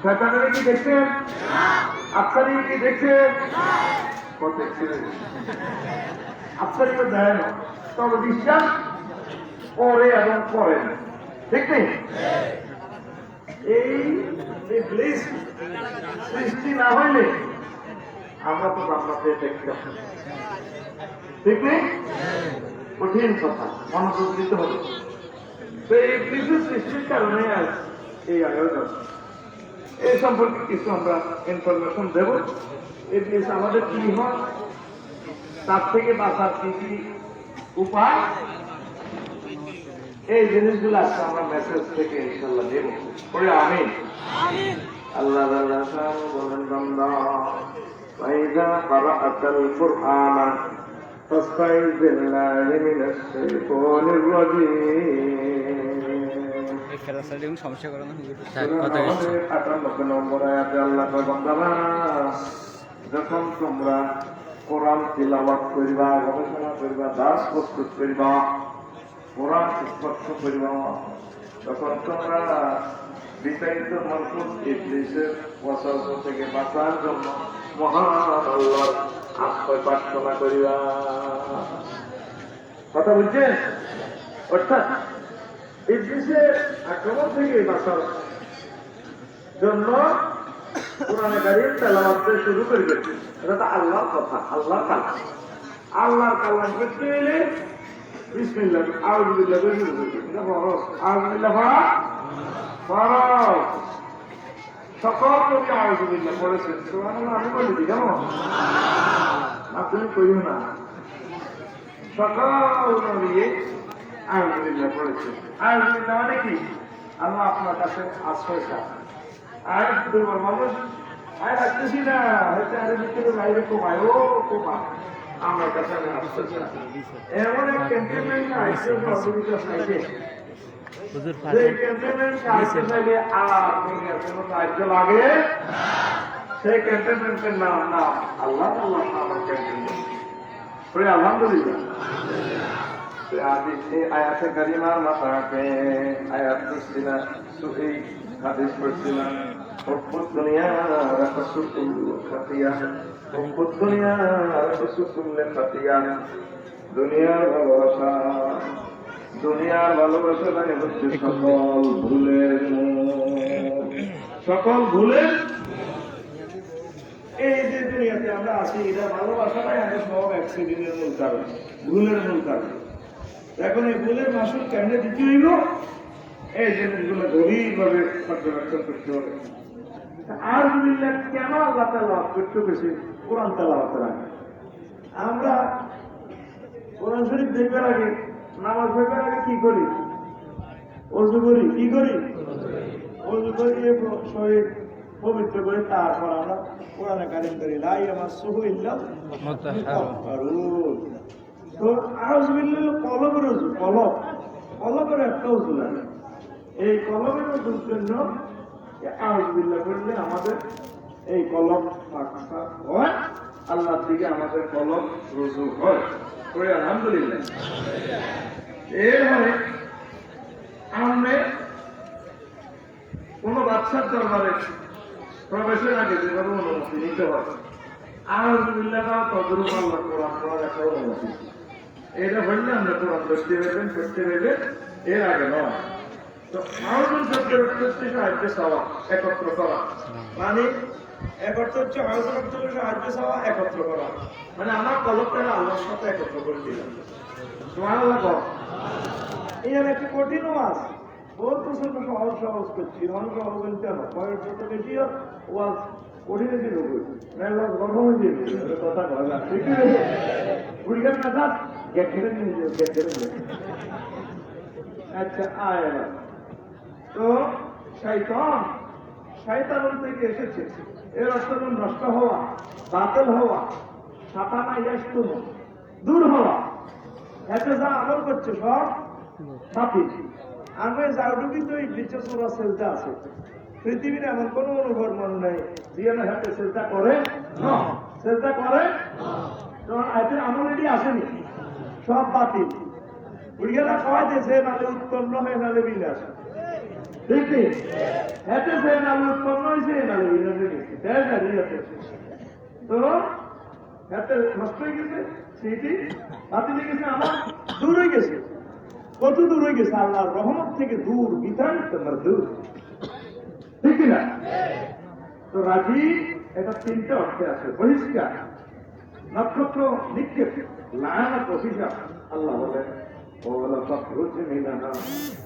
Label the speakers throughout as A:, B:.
A: শয়তানের কি দেখছেন? আফসারি কি দেখছেন? আফসারি তো দেয় না, তবে বিশ্বাস করে এবং করে না, ঠিক নেই? এই সৃষ্টি না হইলে আমরা তো জান্নাতে দেখতাম, ঠিক নেই? কঠিন কথা, মনোযোগ দিতে হবে। তো এই কিছু সৃষ্টির কারণে আজ এই আয়োজন, এই সম্পর্কে কিছু আমরা ইনফরমেশন দেব। ইবলিস আমাদের কি হয়, তার থেকে বাঁচার কি কি উপায়, এই জিনিসগুলো আজকে আমরা মেসেজ থেকে ইনশাল্লাহ দেব। বলে আমিন। আল্লাহ বলেন বান্দা ওয়াইদা ক্বারাআতাল কুরআনা ফাসতাইয বিল্লাহি মিনাশ শাইতানির রাজীম।
B: এই খেলা সাইডে সমস্যা করে না
A: কথা 98 নম্বর আয়াতে আল্লাহ কয় বান্দারা, যখন তোমরা কোরআন তিলাওয়াত করিবা, গবেষণা করিবা, দাস প্রস্তুত করিবা, কোরআন স্পর্শ করিবা, তখন তোমরা বিতাড়িত মানসুস ইবলিসের ওয়াসওয়াসা থেকে বাঁচার জন্য মহান আল্লাহর আশ্রয় প্রার্থনা করিবা। কথা বুঝছেন? অর্থাৎ ইবলিসের আক্রমণ থেকে বাঁচার জন্য কোরআনে কারীম তেলাওয়াত শুরু করবে। এটা তো আল্লাহর কথা, আল্লাহর কালাম। আল্লাহর কালাম করতে গেলে বিসমিল্লাহ আউযু বিল্লাহি মিনাশ শাইতানির রাজিম, আউযু বিল্লাহ ফরজ। সকল নবী আউযু বিল্লাহ পড়েছেন, সুবহানাল্লাহ। আমি বলি দিই কেন? আপনি কইও না, সকল নবী আউযু বিল্লাহ পড়েছেন। আউযু বিল্লাহ মানে কি? আল্লাহ আপনার কাছে আশ্রয় চান। আর দুর্বল মানুষ আর রাখতেছি না, হয়তো আরে ভিতরে বাইরে কমায়, ও কমা আমার কাছে আমি আশ্রয় চান। এমন এক ক্যান্টনমেন্ট আইসে অসুবিধা থাকে, যে ক্যান্টনমেন্ট আইসে চাইলে আর কোনো সাহায্য লাগে, সেই ক্যান্টনমেন্টের নাম আল্লাহ। আল্লাহ আমার ক্যান্টনমেন্ট। আলহামদুলিল্লাহ। আয়াতে কারিমার মাথাকে আয়াত করছি না, এই হাদিস করছি না। হুব্বুদ দুনিয়া রাসূলুল খাতিয়া, হুব্বুদ দুনিয়া রাসূলুল খাতিয়া। দুনিয়ার ভালোবাসা, দুনিয়ার ভালোবাসা মানে হচ্ছে সকল ভুলের মূল, সকল ভুলের। এই যে দুনিয়াতে আমরা আছি, এটা ভালোবাসাটাই আমাদের সব অ্যাক্সিডেন্টের মূল কারণ, ভুলের মূল কারণ। এখন এই ভুলের মাসুল কেমনে দিতে হইল, এই জিনিসগুলো গভীরভাবে পর্যবেক্ষণ করতে হবে। আলহামদুলিল্লাহ, কেন আল্লাহ তেলাওয়াত করতে বেশি কোরআন তেলাওয়াতের আগে? আমরা কোরআন শরীফ দেখবার আগে, নামাজ পড়বার আগে কি করি? ওযু করি। কি করি? ওযু করিয়ে শরীর পবিত্র করে তারপর আমরা কোরআনে কারিম করি, লা ইয়ামাসসুহু ইল্লা মুতাহহারুন। তো আউযু বিল্লাহ কলবের ওযু, কলবের একটা ওযু লাগে। এই কলবের ওযুর জন্য আউযু বিল্লাহ করলে আমাদের এই কলব পাক হয়, আল্লাহর দিকে আমাদের কলব রুজু হয়। আলহামদুলিল্লাহ। এরপরে আমরা কোন বাদশার দরবারে প্রবেশের আগে যেভাবে অনুমতি নিতে হয়, আউযু বিল্লাহ তদরূপ আল্লাহ কোরআন পড়ার একটা অনুমতি। এটা হইলে আমরা কোরআন করতে পারবেন, এর আগে নয়। তো আউযু শব্দের অর্থ হচ্ছে সাহায্য চাওয়া, একত্র করা। মানে এক অর্থ হচ্ছে আউযু শব্দ সাহায্য চাওয়া, একত্র করা। মানে আমার কলবটা আল্লাহর সাথে একত্র করে দিলাম। সুবহানাল্লাহ। এর একটা কঠিন ওয়াজ, বহুত প্রচন্ড সহজ করছি। মানুষ সহজ বলতে হবে, বয়স যত বেশি ওয়াজ কঠিন ছিল, গর্ব হয়ে কথা কয় না, ঠিক আছে? বুড়িগান না থাক, আচ্ছা আয়। তো শয়তান থেকে এসেছে, এর অর্থ নষ্ট হওয়া, বাতিল হওয়া, সাতানা ইয়াসতুম, দূর হওয়া। এতে যা আমল করছে সব বাতিল। আমি যাওটুকি তো ইবলিসে সূরা সেজদা আছে, পৃথিবীর এমন কোন অনুভব মন নাই যে না হাতে সেজদা করে না, সেজদা করে তো এতে আমল এটি আসেনি, সব বাতিল। বুড়িয়ারা খাওয়াই দিয়েছে, নালে উৎপন্ন হয়ে নালে বিনাশ, ঠিক নেই? এতে সে নালে উৎপন্ন হয়েছে, হারিয়েছে তো হাতে নষ্ট হয়ে গেছে স্মৃতি হাতে লেগেছে আমার দূর হয়ে গেছে কত দূর হয়ে গেছে আল্লাহর রহমত থেকে দূর বিধান তোমার দূর ঠিক না তো রাজি এটা তিনটে অর্থে আছে বহিষ্কার নক্ষত্র নিক্ষেপ লায়ানত অভিশাপ আল্লাহ বলেন ওলা ফখরুজ মিনাহা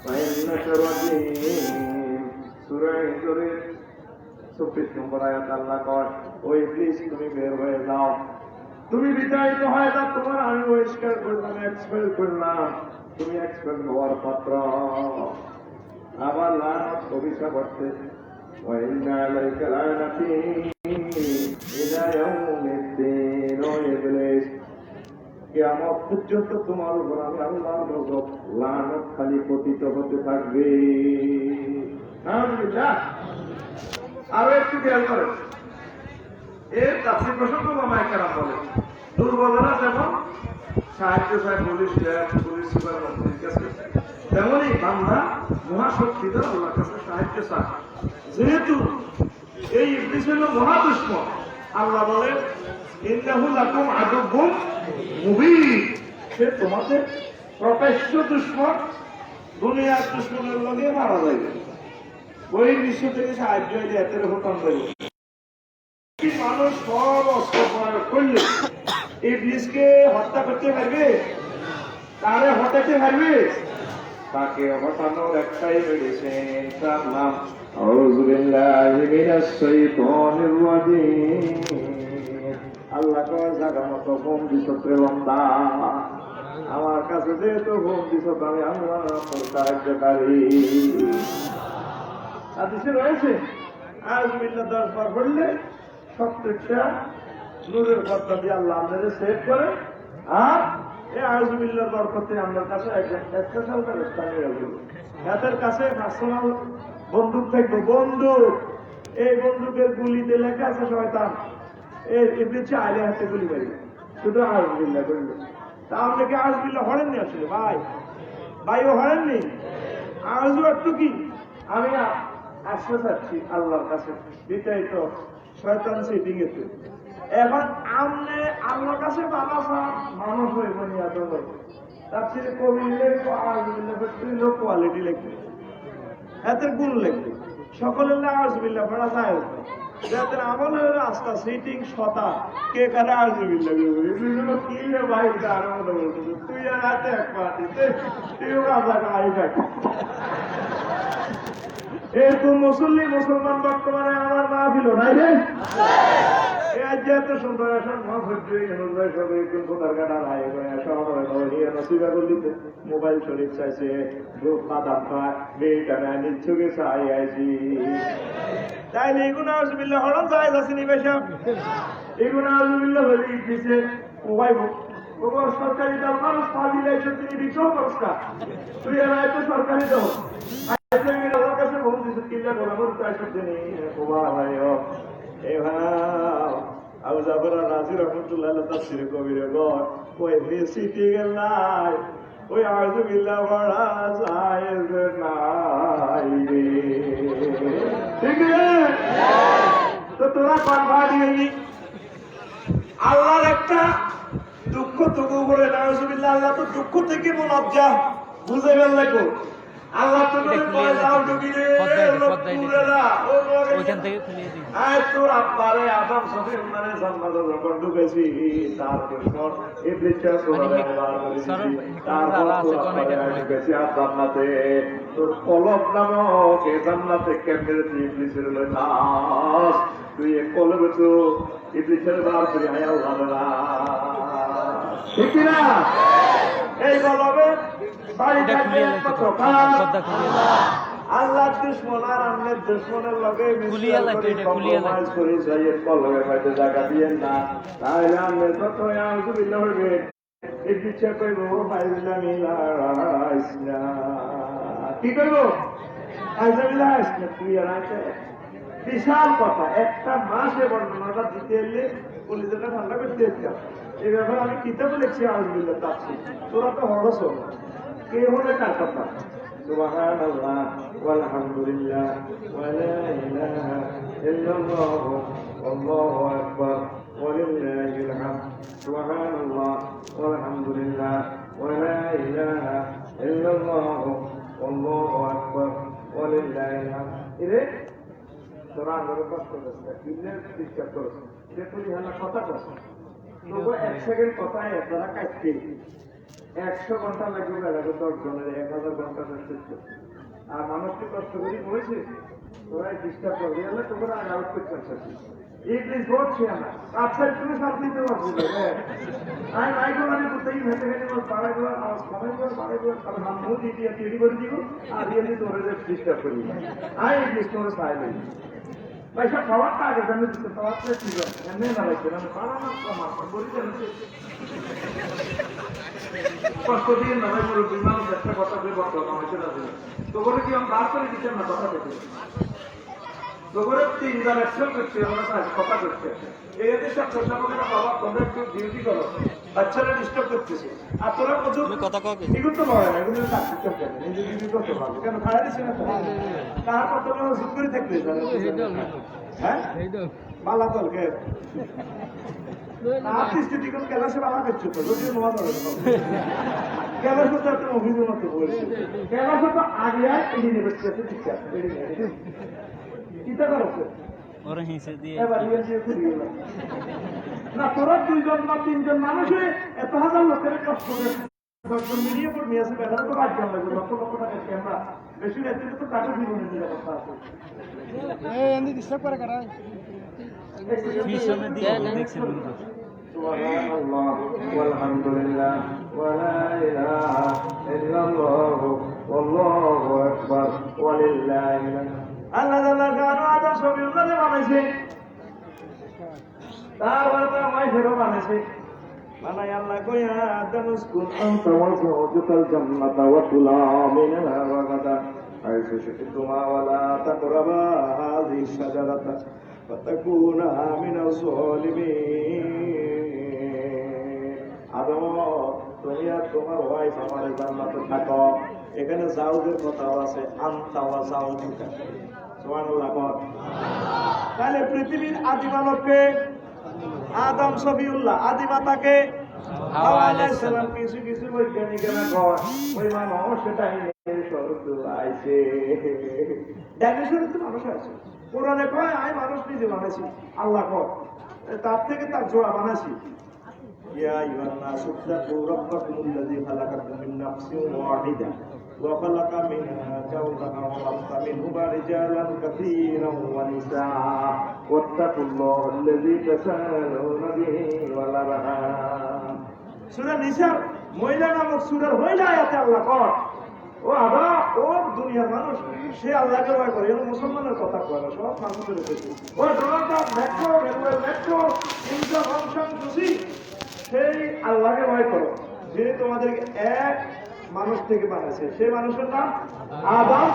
A: ফাইন্নাকা রাজিম সূরা হিজরের 24 নম্বর আয়াত আল্লাহ কয় ও ইবলিস তুমি বের হয়ে যাও তুমি বিতাড়িত হয়ে যাও তোমার আমি বহিষ্কার করলাম এক্সপেল করলাম তুমি এক্সপেল হওয়ার পাত্র আবার লায়ানত অভিশাপ অর্থে وإن عليك لعنتي إلى يوم الدين وإبليس কিয়ামত পর্যন্ত তোমার উপর আমি আল্লাহর গজব লানত খালি পতিত হতে থাকবে আলহামদুলিল্লাহ আরো একটু খেয়াল করেন এর তাফসীর প্রসঙ্গ মামায়ে কেরাম বলেন দুর্বলরা যেমন সাহায্য চায় পুলিশ ল্যাব পুলিশ সুপার মন্ত্রীর কাছে তেমনই বান্দা মহাশক্তিধর আল্লাহর কাছে সাহায্য চায় যেহেতু এই ইবলিস হলো মহা দুশমন আল্লাহ বলেন ইন্নাহু লাকুম আদুউম মুবিন সে তোমাদের প্রকাশ্য দুশমন দুনিয়ার দুশমনের লগে মারা যাবে ওই বিশ্ব থেকে সাহায্য হয়ে এত হতাম দেবে মানুষ সব অস্ত্র প্রয়োগ করলে ইবলিসকে হত্যা করতে পারবে তারে হটাতে পারবে তাকে হটানোর একটাই মেডিসিন তার নাম আউযু বিল্লাহি মিনাশ শাইতানির রাজীম আল্লাহ কয় জায়গা মতো ঘুম দিছ রে বান্দা আমার কাছে যেহেতু ঘুম দিছ আমি আল্লাহ সাহায্যকারী হাদিসে রয়েছে আউযু বিল্লাহ 10 বার পড়লে 70টা নূরের পর্দা দিয়ে আল্লাহ আমাদের সেভ করে আর এই আউযু বিল্লাহর বরকতে আমার কাছে একজন স্পেশাল ব্যবস্থা নিয়ে গেল এদের কাছে পার্সোনাল বন্দুক থাকবে বন্দুক এই বন্দুকের গুলিতে লেখা আছে শয়তান এই ইবলিস আইলে হাতে গুলি মারবে শুধু আউযু বিল্লাহ বলবে তা আপনি কি আউযু বিল্লাহ হলেননি আসলে ভাইও হলেননি আউযু একটু কি আমি আশ্বাস চাচ্ছি আল্লাহর কাছে বিতাড়িত শয়তান সিটিং এতে এখন আমনে আল্লাহর কাছে বাবা মানুষ হয়ে বনিয়াদ তার ছেলে কবিলে আউযু বিল্লাহ লো কোয়ালিটি লিখবে এতে গুণ লিখবে সকলের আউযু বিল্লাহ পড়া যায় যাদের আমল হলো রাস্তা সিটিং শতা কে করে আউযু বিল্লাহ বলবে কি রে ভাই তার মতো বলতে তুই আর রাতে এক পাটিতে তুইও কাজা খাই থাক এরকম মুসলমান বর্তমানে আমার মাহফিল নাই রে এত সুন্দর মোবাইল শরীফ চাইছে বাদাম খায় মেয়েটা নেয় নিচ্ছুকে চাই আইছি তাইলে এগুলো আউযুবিল্লাহ হরম যায় আসেনি বেশাব এগুলো আউযুবিল্লাহ বলে দিচ্ছে মোবাইল সরকারি দাও মানুষ পা দিলে তিনি দিচ্ছেও পুরস্কার তুই এরা এত সরকারি দাও কাছে বহু কিছু কিল্লা বরাবর আবু জাফর রাজি রহমতুল্লাহ তাফসীর কবিরে গয় ওই সিটি গেলাই ওই আউযু বিল্লাহ পড়া যায় নাই ঠিক তো তোরা কথা দিবি আল্লাহর একটা দুঃখ তবু বলে আউযু বিল্লাহ আল্লাহ তো দুঃখ থেকে মুনাজ্জাহ বুঝে গেল লাগো আল্লাহ তোকে পয়সাও ঢুকিলে
B: ওইখান থেকে খুলিয়ে দিই
A: আয় তোর আব্বারে আদম সফির মানে জান্নাতে যখন ঢুকেছি তারপর ইবলিসকে ঢুকেছি আর জান্নাতে তোর কলব নামক এই জান্নাতে কেমনে ইবলিসের লইতাস তুই এক কলবে তো ইবলিসের বার করে আয় আল্লাহ না ঠিক না এই বলবে আল্লাহ দুশ্মন আর আমাদের দুশ্মনের লগে জায়গা দিয়ে না তাহলে আমাদের কত আউযু বিল্লাহ হইবে এই ইচ্ছা করব বাইবিল্লাহ মিলাইস না কি করবো আউযু বিল্লাহ তুই আর আছে বিশাল কথা একটা মাসে বর্ণনাটা দিতে এলে কলিজাটা ঠান্ডা করতে এই ব্যাপারে আমি কিতাবে লিখছি আউযু বিল্লাহ তাফসীর তোরা তো হরস কে হলে কার কথা সুবহানাল্লাহ ওয়ালহামদুলিল্লাহ ওয়া লা ইলাহা إلا الله والله أكبر ولله الحمد سبحان الله والحمد لله ولا إله إلا الله والله أكبر ولله الحمد إذا তোরা আন্দোলন কষ্ট করছে কিডন্যাপ ডিস্টার্ব করছে যে তুই হলো কথা করছে তবু 1 সেকেন্ড কথায় তারা কাটতে 100 ঘন্টা লাগবে লাগবে 10 জনের 1000 ঘন্টা নষ্ট করছে আর মানুষকে কষ্ট করে বলেছে তোরা ডিস্টার্ব করবে না তোরা আগে আউট করতে চাচ্ছি ইংলিশ বলছি আমরা আপনার তুমি সব দিতে পারছি আমি মাইকো মানে কোথায় ভেতরে ভেতরে বাড়াই দেওয়া আওয়াজ কমাই দেওয়া বাড়াই দেওয়া তার নাম মুখ দিয়ে তৈরি করে দিব আর দিয়ে তোরে ডিস্টার্ব করি আমি ইংলিশ তোরে সাইলেন পয়সা খাওয়ারটা আগে জানি দিতে খাওয়ারটা কি হয় এমনি না লাগছে আমি পারা না কমা বলি জানি কষ্ট দিয়ে না ভাই পুরো বিমান একটা কথা বলে বর্তমান হয়েছে না তো বলে কি আমি বার করে দিচ্ছেন না কথা বলতে তোরে 3 অ্যাকশন করছে আমরা কথা করছে এই দেশের প্রশাসকেরা বাবা তোমরা একটু ডিউটি করো বাচ্চারা ডিস্টার্ব করতেছে আর তোরা কত
B: কথা কবে
A: এগুলো তো নয় না এগুলো কাজ করতে হবে নিজে ডিউটি করতে পারবে কেন খারাপ দিচ্ছে না তারপর তোমরা চুপ করে থাকবে হ্যাঁ মালা দলকে আর্টিস্ট দিকে ক্লাসে বাবা করছে তো যদি নোয়া ধরে ক্লাসে তো একটা অভিযোগ মতো বলছে ক্লাসে তো আগে আর এড়িয়ে নেবে শিক্ষা কিতা করছে
B: ওরা হিসে দিয়ে
A: এবার ইয়ে দিয়ে ঘুরিয়ে গেল না তোরা 2 জন না 3 জন মানুষে এত হাজার লোকের কষ্ট করে 10 জন মিলিয়ে পর নিয়ে আসে বেলা তো বাদ দেওয়া লাগবে লক্ষ লক্ষ টাকা ক্যামেরা বেশি রাত্রে তো টাকা জীবনে দিলে কথা আছে
C: এমনি ডিস্টার্ব করে কারা
B: পিছনে দিয়ে দেখছেন
A: سبحان الله والحمد لله ولا إله إلا الله والله أكبر ولله الحمد আল্লাহ আল্লাহ গানো আদম ছবি উল্লাদে বানাইছে তারপরে তো আমায় ফেরো বানাইছে বানাই আল্লাহ কইয়া আদম স্কুল আনতা ওয়াজুতাল জান্নাতা ওয়া তুলা মিনহা ওয়াগাদা আইসু শিতুমা ওয়ালা তাকরাবা হাযি শাজারাতা ফাতাকুনা মিনাজ যালিমিন আদম তুমি আর তোমার ওয়াইফ আমার জান্নাতে থাকো এখানে জাউদের কথাও আছে আনতা ওয়া জাউজুকা সুবহানাল্লাহ তাহলে পৃথিবীর আদি মানবকে আদম সফিউল্লাহ আদি মাতাকে হাওয়া আলাইহিস সালাম কিছু কিছু বৈজ্ঞানিকেরা কয় ওই মানুষ সেটাই স্বর্গ আইছে ডাইনোসরের তো মানুষ আছে কোরআনে কয় আমি মানুষ নিজে বানাইছি আল্লাহ কয় তার থেকে তার জোড়া বানাইছি يا أيها الناس اتقوا ربكم الذي خلقكم من نفس واحدة وخلق منها زوجها وبث منهما رجالا كثيرا ونساء واتقوا الله الذي تساءلون به والأرحام সূরা নিসার মহিলা নামক সূরার মহিলা আয়াতে আল্লাহ কয় ও আবা ও দুনিয়ার মানুষ সে আল্লাহকে ভয় করে এর মুসলমানের কথা কয় না সব মানুষের কাছে ও ডোনাল্ড মেট্রো রেলওয়ে মেট্রো ইনকা ফাংশন খুশি সেই আল্লাহকে ভয় করো যিনি তোমাদেরকে এক মানুষ থেকে বানাইছে সেই মানুষের নাম আদম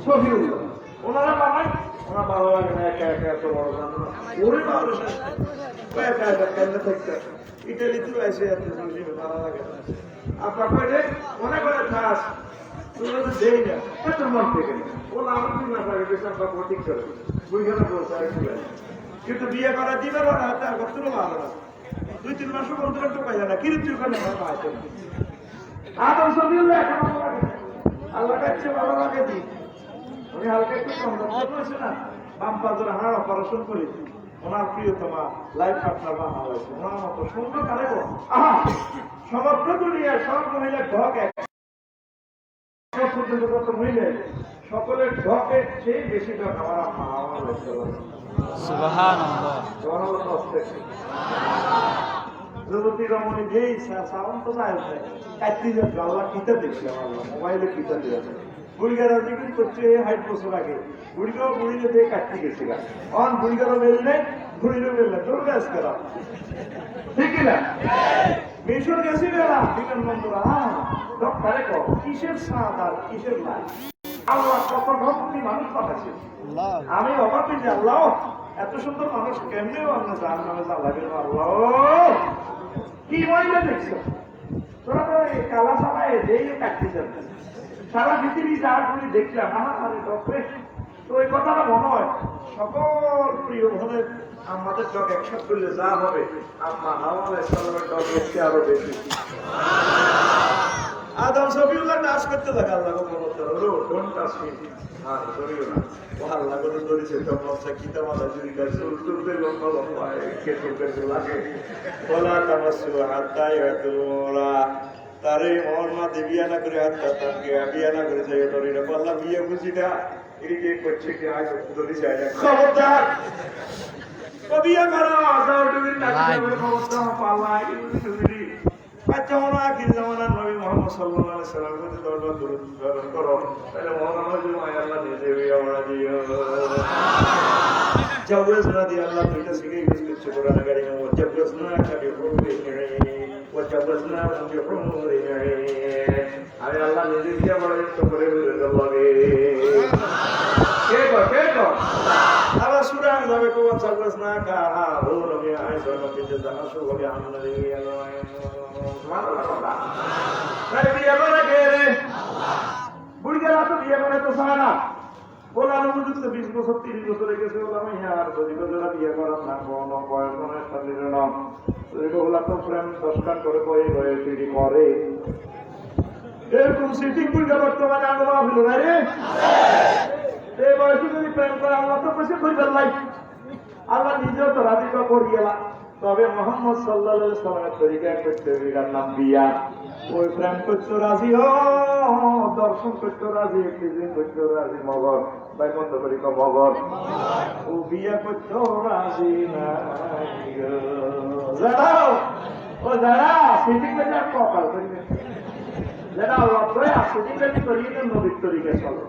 A: সফিউল্লাহ ওনারা বানায় ওনার ভালো লাগে না একা একা এত বড় জানো ওরে মানুষ একা একা কেন্দ্রে থাকতে ইটালিতে আছে এত ভালো লাগে আপনার কয়ে মনে করে খাস তুমি তো দেই না এত মন থেকে ও আমার কি না পারে বেশ আমরা ঠিক করে বুঝে বলছে আর কিন্তু বিয়ে করা দিবে না তার কত ভালো না 2-3 মাসও বলতে পারতো পাইলা না কিন্তু ওখানে পাইতো আদম সফিউল্লাহ এখন আল্লাহ কাছে ভালো লাগে দি উনি হালকা একটু কম হয়েছে না বাম পাজর হাড় অপারেশন করে ওনার প্রিয়তমা লাইফ পার্টনার বানা হয়েছে ওনার মতো সুন্দর কালে আহা সমগ্র দুনিয়ার সব মহিলার ঢক এক পর্যন্ত কত মহিলা সকলের ঢকের চেয়ে বেশি ঢক আমার আম্মা আমার
B: সুবহানাল্লাহ
A: যুবতী রমণী যেই সাউন্ড তো যায় কাটতে যাচ্ছে আল্লাহ কিতা দেখছি আমার মোবাইলে কিতা দিয়েছে বুড়িগারা জিজ্ঞেস করছে 60 বছর আগে বুড়িগাও বুড়িলে দিয়ে কাটতে গেছে গা অন বুড়িগারও মেললে বুড়িরও মেললে তোর গাছ করা ঠিক না মিশর গেছি বেলা বিমানবন্দর ডক্টরে কো কিসের স্বাদ আর কিসের লাইফ আল্লাহ কত ভক্তি মানুষ পাঠাচ্ছে আমি অবাক হয়েছি আল্লাহ এত সুন্দর মানুষ কেমনে আমরা জান নামে জ্বালাবেন আল্লাহ কি মহিলা দেখছো তোরা তো এই কালা সালায় যেই কাটতে যাচ্ছে সারা পৃথিবী যার গুলি দেখলাম আমার আরে ডক্টরে তো ওই কথাটা মনে হয় সকল প্রিয় বোনের আমাদের ডগ একসাথে করলে যা হবে আম্মা হাওয়া আলাইহিসসালামের ডগ এসে আরো বেশি। আদম সফিউল্লাহ টাচ করতে থাকে আল্লাহ ডোন্ট টাচ মি, হ্যাঁ ধরিও না, ও আল্লাহ করে ধরেছে তো মশা কিতা মাথা চুরি করে চুলতে লম্বা লম্বা খেতে পেতে লাগে বলা তামাসু হাত্তাই হাতুরা তারে মহরমা বিয়া না করে হাত তাকে বিয়া না করে যাই তোর এটা বললাম বিয়ে বুঝিটা এই যে করছে কি আজ ধরে যায় খবরদার বিয়া করো যাও তুমি না খবরদার পালাই তুমি আচ্ছা মনে আখির জামানার নবী মুহাম্মদ সাল্লাল্লাহু আলাইহি সাল্লামের দরবার দরুদ ধারণ করো তাহলে মহরমা জুমায় আল্লাহ নিজে আমরা দিও جوزنا دي الله بيتسيجي بيسكت قرآن كريم وجوزنا بحور عين وجوزنا بحور عين أي الله نزيد يا مريم تقرب الله كيف هذا سورة هذا بكون جوزنا كها هو نبي عيسى نبي جدنا شو نبي عمنا لي ما الله نبي يا مريم كيره বুড়িরা তো বিয়ে করে তো সারা বলার উপযুক্ত 20 বছর 30 বছরে গেছে বললাম আর যদি যারা বিয়ে করার না কোনো বয়স কোনো শরীরে না এগুলো তো প্রেম দশকার করে বয়ে সিডি করে এরকম সিটিং বুড়িরা বর্তমানে আগুন হইল না রে এই বয়সে যদি প্রেম করে আল্লাহ তো পয়সা কই ফেললাই আল্লাহ নিজেও তো রাজি করিয়েলা তবে মোহাম্মদ সাল্লাল্লাহু আলাইহি সাল্লামের তরিকা করতে বিরার নাম বিয়া ওই প্রেম করতে রাজি দর্শন করতে রাজি একদিন করতে রাজি মগর ভাই বন্ধ করি মগর ও বিয়া করতে রাজি না যারা সিটিং করে কপাল করিবে যারা লক্ষ্য আছে সিটিং করিয়ে নবীর তরিকা চলো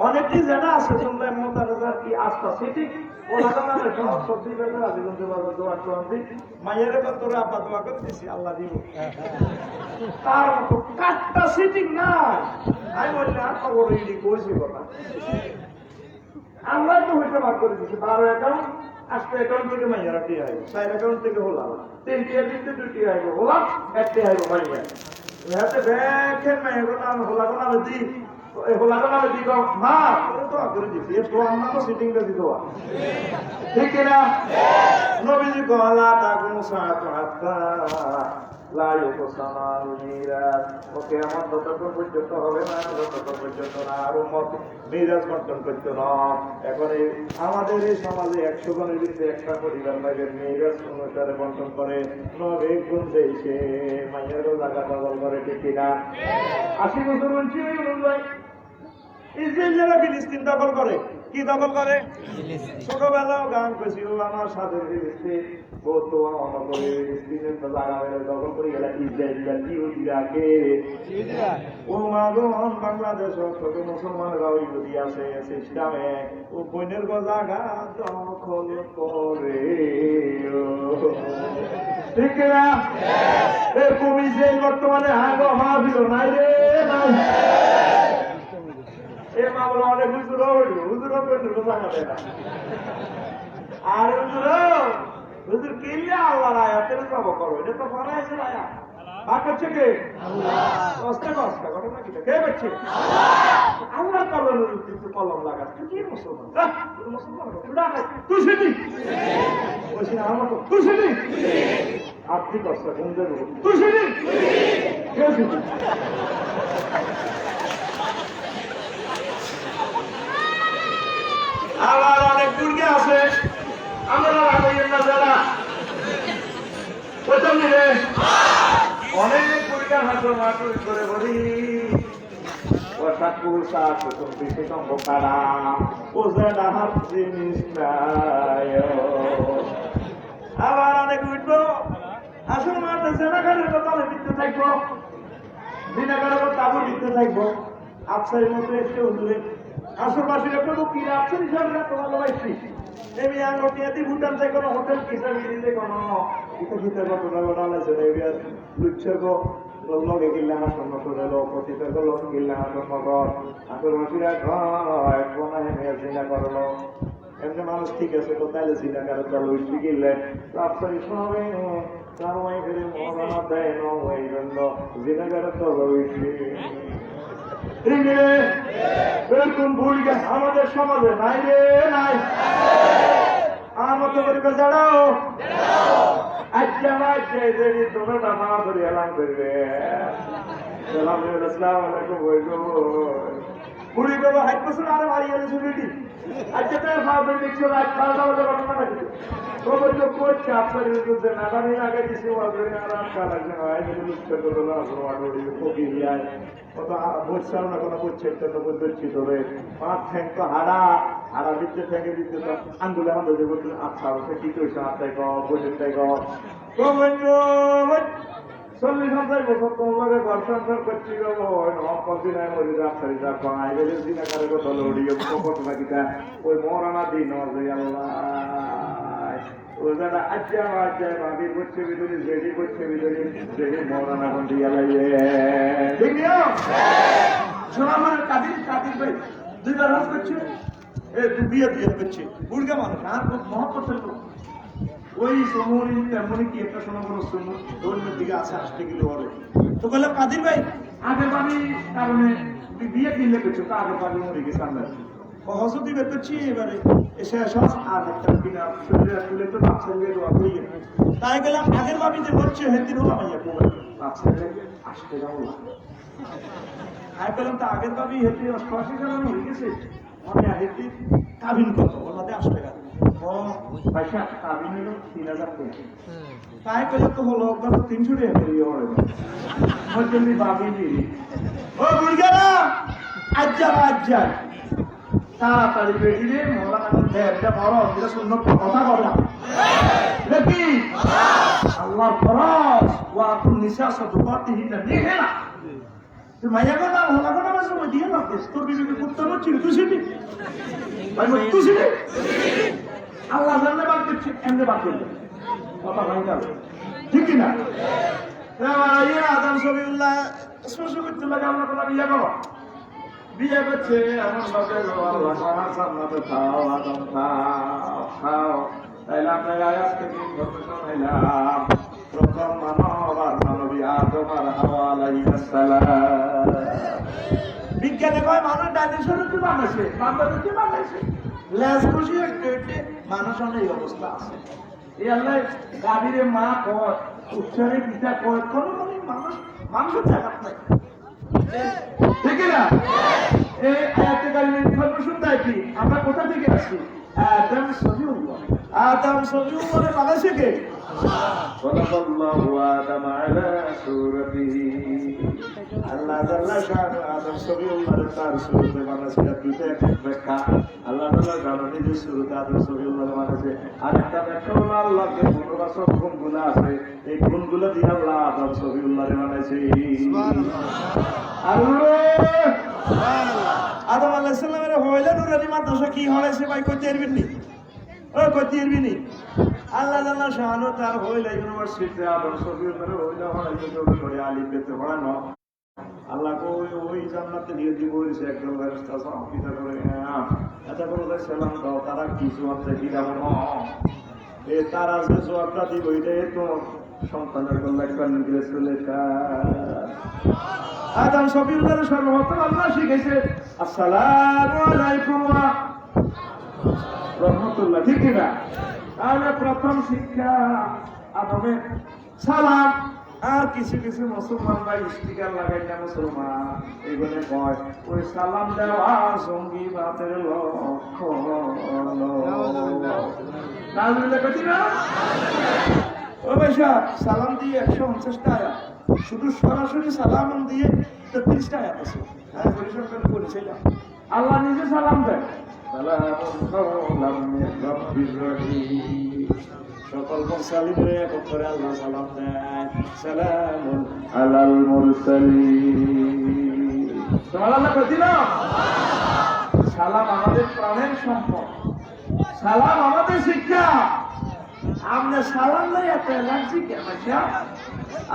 A: অনেকেই যারা আছে শুনলেন মোতাবেক কি আস্থা সিটিং ওরা নামে সব সবজি বেকার আছে কিন্তু বাবা দোয়া করতে মায়ের কতরা আপা দোয়া করতেছি আল্লাহ দিব তার মতো কাটটা সিটিং না আমি বললাম আর খবর এই কইছি কথা আমরা তো হইতে ভাগ করে দিছি 12 অ্যাকাউন্ট আজকে অ্যাকাউন্ট থেকে মাইয়া রাখতে হয় 4 অ্যাকাউন্ট থেকে হলাম 3 টিয়া দিতে 2 টিয়া আইবো হলাম 1 টিয়া আইবো মাইয়া হাতে দেখেন মাইয়া নাম হলাম না দি এই হলাম না দি মা তোর তো করে দিছি তো আমরা তো সিটিং করে দিতো ঠিক না নবীজি কলা তাকুম সাত হাত্তা লায়ুক সামাল মিরাজ ওকে আমার যতক্ষণ পর্যন্ত হবে না ততক্ষণ পর্যন্ত না আর উম্মত মিরাজ বন্টন করতো না এখন আমাদের এই সমাজে 100 জনের ভিতরে একটা পরিবার লাগে মিরাজ অনুসারে বন্টন করে 90 গুণ দেশে মায়ের জায়গা দখল করে ঠিক কিনা 80 বছর বলছি ভাই ইসরায়েল যারা ফিলিস্তিন দখল করে কি দখল করে ছোটবেলাও গান করছি ও আমার সাথে ফিলিস্তিন বহুত অন্য করে ফিলিস্তিনের জায়গা দখল করে গেলে ইসরায়েল ইহুদিরাকে ও মাগন বাংলাদেশ ছোট মুসলমানরাও ইহুদি আছে সিস্টেমে ও বইনের জায়গা দখল করে ঠিক না এরকম ইসরায়েল বর্তমানে হাগো হাবিল নাই রে নাই এ মামলা অনেক হুজুর আর হুজুর কিনলে আল্লাহ রায়া তেল পাব করো এটা তো বানাইছে রায়া ভাগ করছে কে কষ্ট ঘটনা কি কে করছে আল্লাহ কলম কিন্তু কলম লাগা তুই কি মুসলমান তুই সেটি বলছি না আমার তুই সেটি আর্থিক কষ্ট তুই সেটি কে সেটি আবার অনেক দুর্গে আছে আমরা রাখবেন না যারা প্রথম দিনে অনেক পরীক্ষা হাসর মাতুর করে বলি ও ঠাকুর সাত প্রথম দিকে সম্ভব কারা ও যারা হাত জিনিস আবার অনেক উঠবো আসল মাঠে জেনাগারের তালে দিতে থাকবো দিনাগারের তাবু দিতে থাকবো আফসারের মতো এসে হুজুরে আশেপাশের একটা কিরা আছেন হিসাবে তো ভালোবাসি এমনি আঙ্গটিয়াতে ভুটান থেকে কোনো হোটেল হিসাবে দিতে কোনো এটা ভিতরে ঘটনা ঘটনা আছে এবার লুচ্ছের গো লগে গিল্লা হাসন করে লো প্রতিটার গো লোক গিল্লা হাসন কর আশেপাশিরা ঘর কোনা হেমে জিনা করলো এমনি মানুষ ঠিক আছে তো তাহলে জিনা করে তো লুচ্ছি গিললে তো আফসারি শোনাবে তার ওই করে মহানা দেয় নো ওই জন্য জিনা করে তো লুচ্ছি ঠিক রে? এরকম ভূমিকা আমাদের সমাজে নাই রে, নাই। আমার তো করে দাঁড়াও, আচ্ছা আচ্ছা তোমরা টাকা ধরে এলাম করবে। আসসালামু আলাইকুম বুড়ি বাবা হাইট বছর আরো ভাই গেছে বেটি। আচ্ছা তার ভাবে দেখছো রাত 12টা বাজে ঘটনা ঘটেছে। তো বলছো করছে আপনার বিরুদ্ধে নাগানি আগে দিছি ওয়াজরে আর আটকা লাগছে ভাই যদি লুচ্ছা করলো না ওয়াড়ি ফকি যায় কত বলছাও না কোনো বলছে তো বলছি তবে পাঁচ ঠ্যাং তো হাড়া দিচ্ছে ঠ্যাঙ্গে দিচ্ছে তো আঙ্গুলে আমাদের যে বলছেন আচ্ছা ওকে কি কইছে আত্মাই গ বলছেন তাই গ তো বলছো 40-50 বছর তোমাকে ঘর সংসার করছি কদিন মরি রাস্তায় যা পাই দিন আকারে কথা লড়িয়ে কত থাকিটা ওই মরানা দিন আল্লাহ ওই দাদা আজ্জা আজ্জায় ভাবি করছে ভিতরে জেডি করছে ভিতরে জেডি মরানা কোন দিয়া লাগে ঠিক শোনা আমার কাদির ভাই 2 বার হাজ করছে বিয়ে করছে বুড়গা মানুষ আর মহব্বতের লোক ওই সময় এমনই কি একটা সময় কোনো দৈন্যের দিকে আছে 8 কিলো হবে তো বললাম কাদির ভাই আগের বাড়ি কারণে বিয়ে কিনলে করছো তো আগের বাড়ি মরে গেছে আমরা হসতি বের করছি এবারে এসে সব আর একটা কিনা শরীরে তুলে তো বাচ্চা নিয়ে দোয়া করি তাই গেলাম আগের বাড়িতে হচ্ছে হেদিন হলো আমাইয়া কোমর বাচ্চা আসতে যাও না তাই বললাম তো আগের বাড়ি হেদি 88 টাকা মরে গেছে মানে হেদি কাবিন কত ওনাদের 8 টাকা পয়সা কাবিন হলো 3000 টাকা তাই পেলে তো হলো ওটা 300 টাকা দিয়ে ওরে মজলি বাবিনি ও বুড়গারা আজ্জা তাড়াতাড়ি বেরিয়ে মৌলানা একটা বড় যেটা সুন্দর কথা বলা দেখি আল্লাহর ফরজ ওয়া কুন নিসা সাদুকাতিহিনা নিহেনা তুই মাইয়া গো না হলা গো না মাসে ওই দিয়ে না তোর বিবিকে কুত্তা বলছিস তুই শুনি ভাই তুই শুনি আল্লাহ জানলে বাদ দিচ্ছে এমনি বাদ করবে কথা ভাই গেল ঠিক কিনা আদম সবিউল্লাহ স্পর্শ করতে লাগে আমরা কোনো বিয়ে করো বিয়ে করছে এমন ভাবে আল্লাহ সামনে খাও আদম খাও তাইলে আপনার আয়াত থেকে ইনফরমেশন হইলাম প্রথম মানব আর মানবী আদম আর হাওয়া আলাইহিস সালাম বিজ্ঞানে কয় মানুষ ডাইনোসর কি বানাইছে বান্দর কি বানাইছে লেজ খুশি একটু মানুষ অনেক অবস্থা আছে এই আল্লাহ গাভীরে মা কয় উচ্চারে পিতা কয় কোনো মানুষের জায়গা নাই ঠিক না এই আয়াতে কারিমের ইনফরমেশন দেয় কি আমরা কোথা থেকে আসছি আদম সবিউল্লাহ বানাইছে কে সাল্লাল্লাহু আদম আলা সূরাতিহি আল্লাহ তাআলা শান আদম সবিউল্লাহ তার শুরুতে বানাইছে দুইটা ব্যাখ্যা আল্লাহ তাআলা জানেন যে শুরুতে আদম সবিউল্লাহ বানাইছে আর একটা ব্যাখ্যা হলো আল্লাহকে মনোবাসক গুণগুলো আছে এই গুণগুলো দিয়ে আল্লাহ আদম সবিউল্লাহ বানাইছে আদম আলাইহিস সালামের হইলে নুরানি মাদ্রাসা কি হয়েছে ভাই কইতে পারবেন নি কইতে পারবি নি আল্লাহ জানা শাহানু তার হইলে ইউনিভার্সিটিতে আদম সবিউল্লাহ হইলে হয়তো করে আলিম পেতে পড়ানো আল্লাহ ওই জান্নাতে নিয়ে দিব বলেছে একদম ব্যবস্থা সঙ্গীতা করে এটা করে সালাম দাও তারা কিছু আছে কি যাবো এ তারা যে জবাবটা দিব এটাই তো সন্তানের কল্যাণ দিলে চলে আদম সবিউল্লাহ সর্বপ্রথম আল্লাহ শিখেছে আসসালামু আলাইকুম ওয়া রাহমাতুল্লাহ ঠিক না তাহলে প্রথম শিক্ষা আদমের সালাম আর কিছু মুসলমান ভাই স্টিকার লাগাই না মুসলমান এইগুলো কয় ওই সালাম দেওয়া সঙ্গী বাতের ও ভাইসা সালাম দিয়ে 150 টাকা শুধু সরাসরি সালাম দিয়ে 33 টাকা আছে পরিসংখ্যান করেছিলাম আল্লাহ নিজে সালাম দেয় সকল মুরসালিনরে এক করে আল্লাহ সালাম দেয় সালামুন আলাল মুরসালিন সুবহানাল্লাহ কইনা সালাম আমাদের প্রাণের সম্পদ সালাম আমাদের শিক্ষা আমরা সালাম নাই এত এলার্জি কে ভাইয়া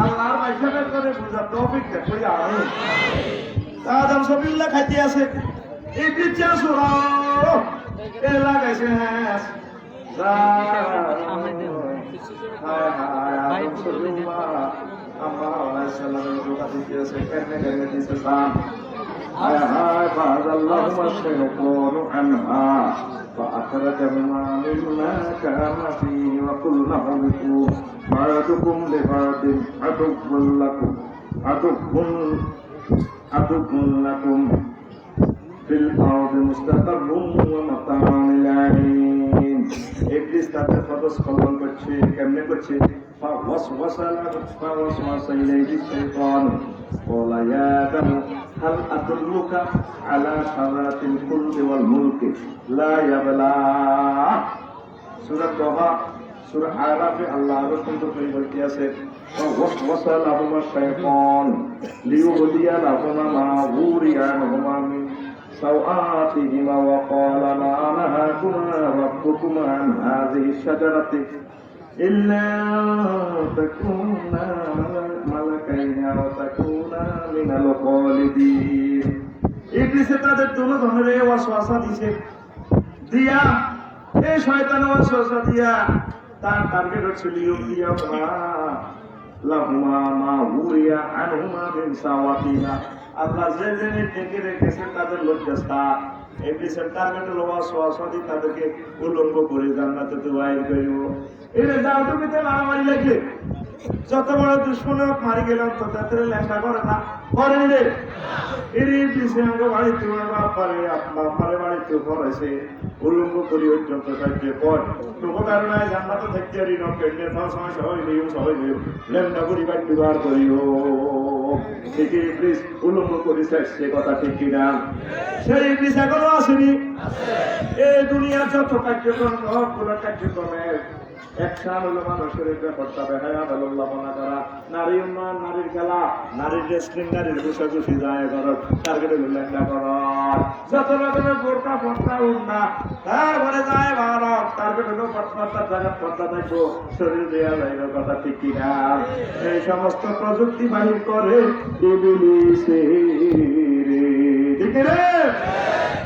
A: আল্লাহর বাইশাবের করে বুঝার তৌফিক দে কই আমি আদম সবিউল্লাহ খাইতে আছে এই পিচ্চা সুরা এ লাগাইছে فأزلهما الشيطان عنها فأخرجهما مما كان فيه وقلنا اهبطوا بعضكم لبعض عدو لكم في الأرض مستقر ومتاع للحين ইবলিস তাদের পদস্খলন করছে কেমনে করছে فوسوس إليه الشيطان قال يا آدم هل أدلك على شجرة الخلد والملك لا يبلى সূরা তাহা সূরা আরাফে আল্লাহ রসুল তো পরিবর্তে আছে ووسوس لهما الشيطان ليبدي لهما ما وري عنهما من سوآتهما وقال ما نهاكما ربكما عن هذه الشجرة إلا تكونا ملكين أو تكونا من الخالدين ইবলিসে তাদের দুজনের ওয়াসওয়াসা দিয়েছে দিয়া এই শয়তান ওয়াসওয়াসা দিয়া তার টার্গেট হচ্ছে লিউদিয়া লাহুমা মা উরিয়া আনহুমা মিন সাওয়াতিনা আল্লাহ যে ডেকে রেখেছেন তাদের লজ্জাস্থান ইবলিসের টার্গেট হলো ওয়াসওয়াসা দিয়ে তাদেরকে উলঙ্গ করে জান্নাতে তো বাইর করিব এটা যাও তুমি তো মারামারি লাগলে যত বড় দুশ্মন মারি গেলাম তো তাদের লেখা করে না করেন রে এর ইবলিসে আমাকে বাড়িতে বাপারে আপনার বাড়িতে পড়েছে উলঙ্গ করি অত্যন্ত সাহায্যে পর তবু কারণে জান্নাতে থাকতে ঋণ কেন্দ্রে তার সময় সবাই লেমনা করি বা ব্যবহার করিও ঠিকই ইবলিস উলঙ্গ করেছে সে কথা ঠিক কিনা সেই ইবলিস এখনো আসেনি এই দুনিয়ার যত কার্যক্রম সবগুলো কার্যক্রমের একসান হলো মানুষের ব্যাপারটা বেহায়া ভালোল্লাপনা করা নারী উন্নয়ন নারীর খেলা নারীর রেস্টলিং নারীর ঘুষাঘুষি যায় করত টার্গেটে লেখা করত যত রকমের বোরকা পর্দা উন্না তারপরে যায় ভারত টার্গেট হলো পর্দার জায়গার পর্দা থাকবো শরীর দেওয়া যায় কথা ঠিক কিনা এই সমস্ত প্রযুক্তি বাহির করে ইবলিসে ঠিক রে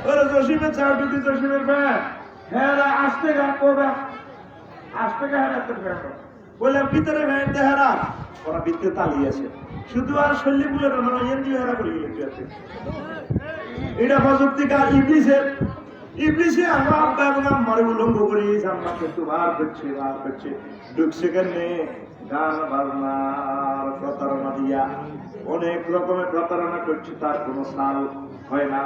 A: ওরা জসিমের চাউটি জসিমের ব্যাগ হ্যাঁ আসতে গা কোবা আসতে গেছে বলে ভিতরে ভ্যান দেহারা ওরা ভিতরে তালি আছে শুধু আর শৈলী বলে না এমনি হারা করে গেলে এটা প্রযুক্তিকার ইবলিসে আমরা আব্বা এবং আমার উলঙ্গ করি জান্নাত কিন্তু বার করছে ঢুকছে কেনে গান বাজনার প্রতারণা দিয়া অনেক রকমের প্রতারণা করছে তার কোনো সাল হয় না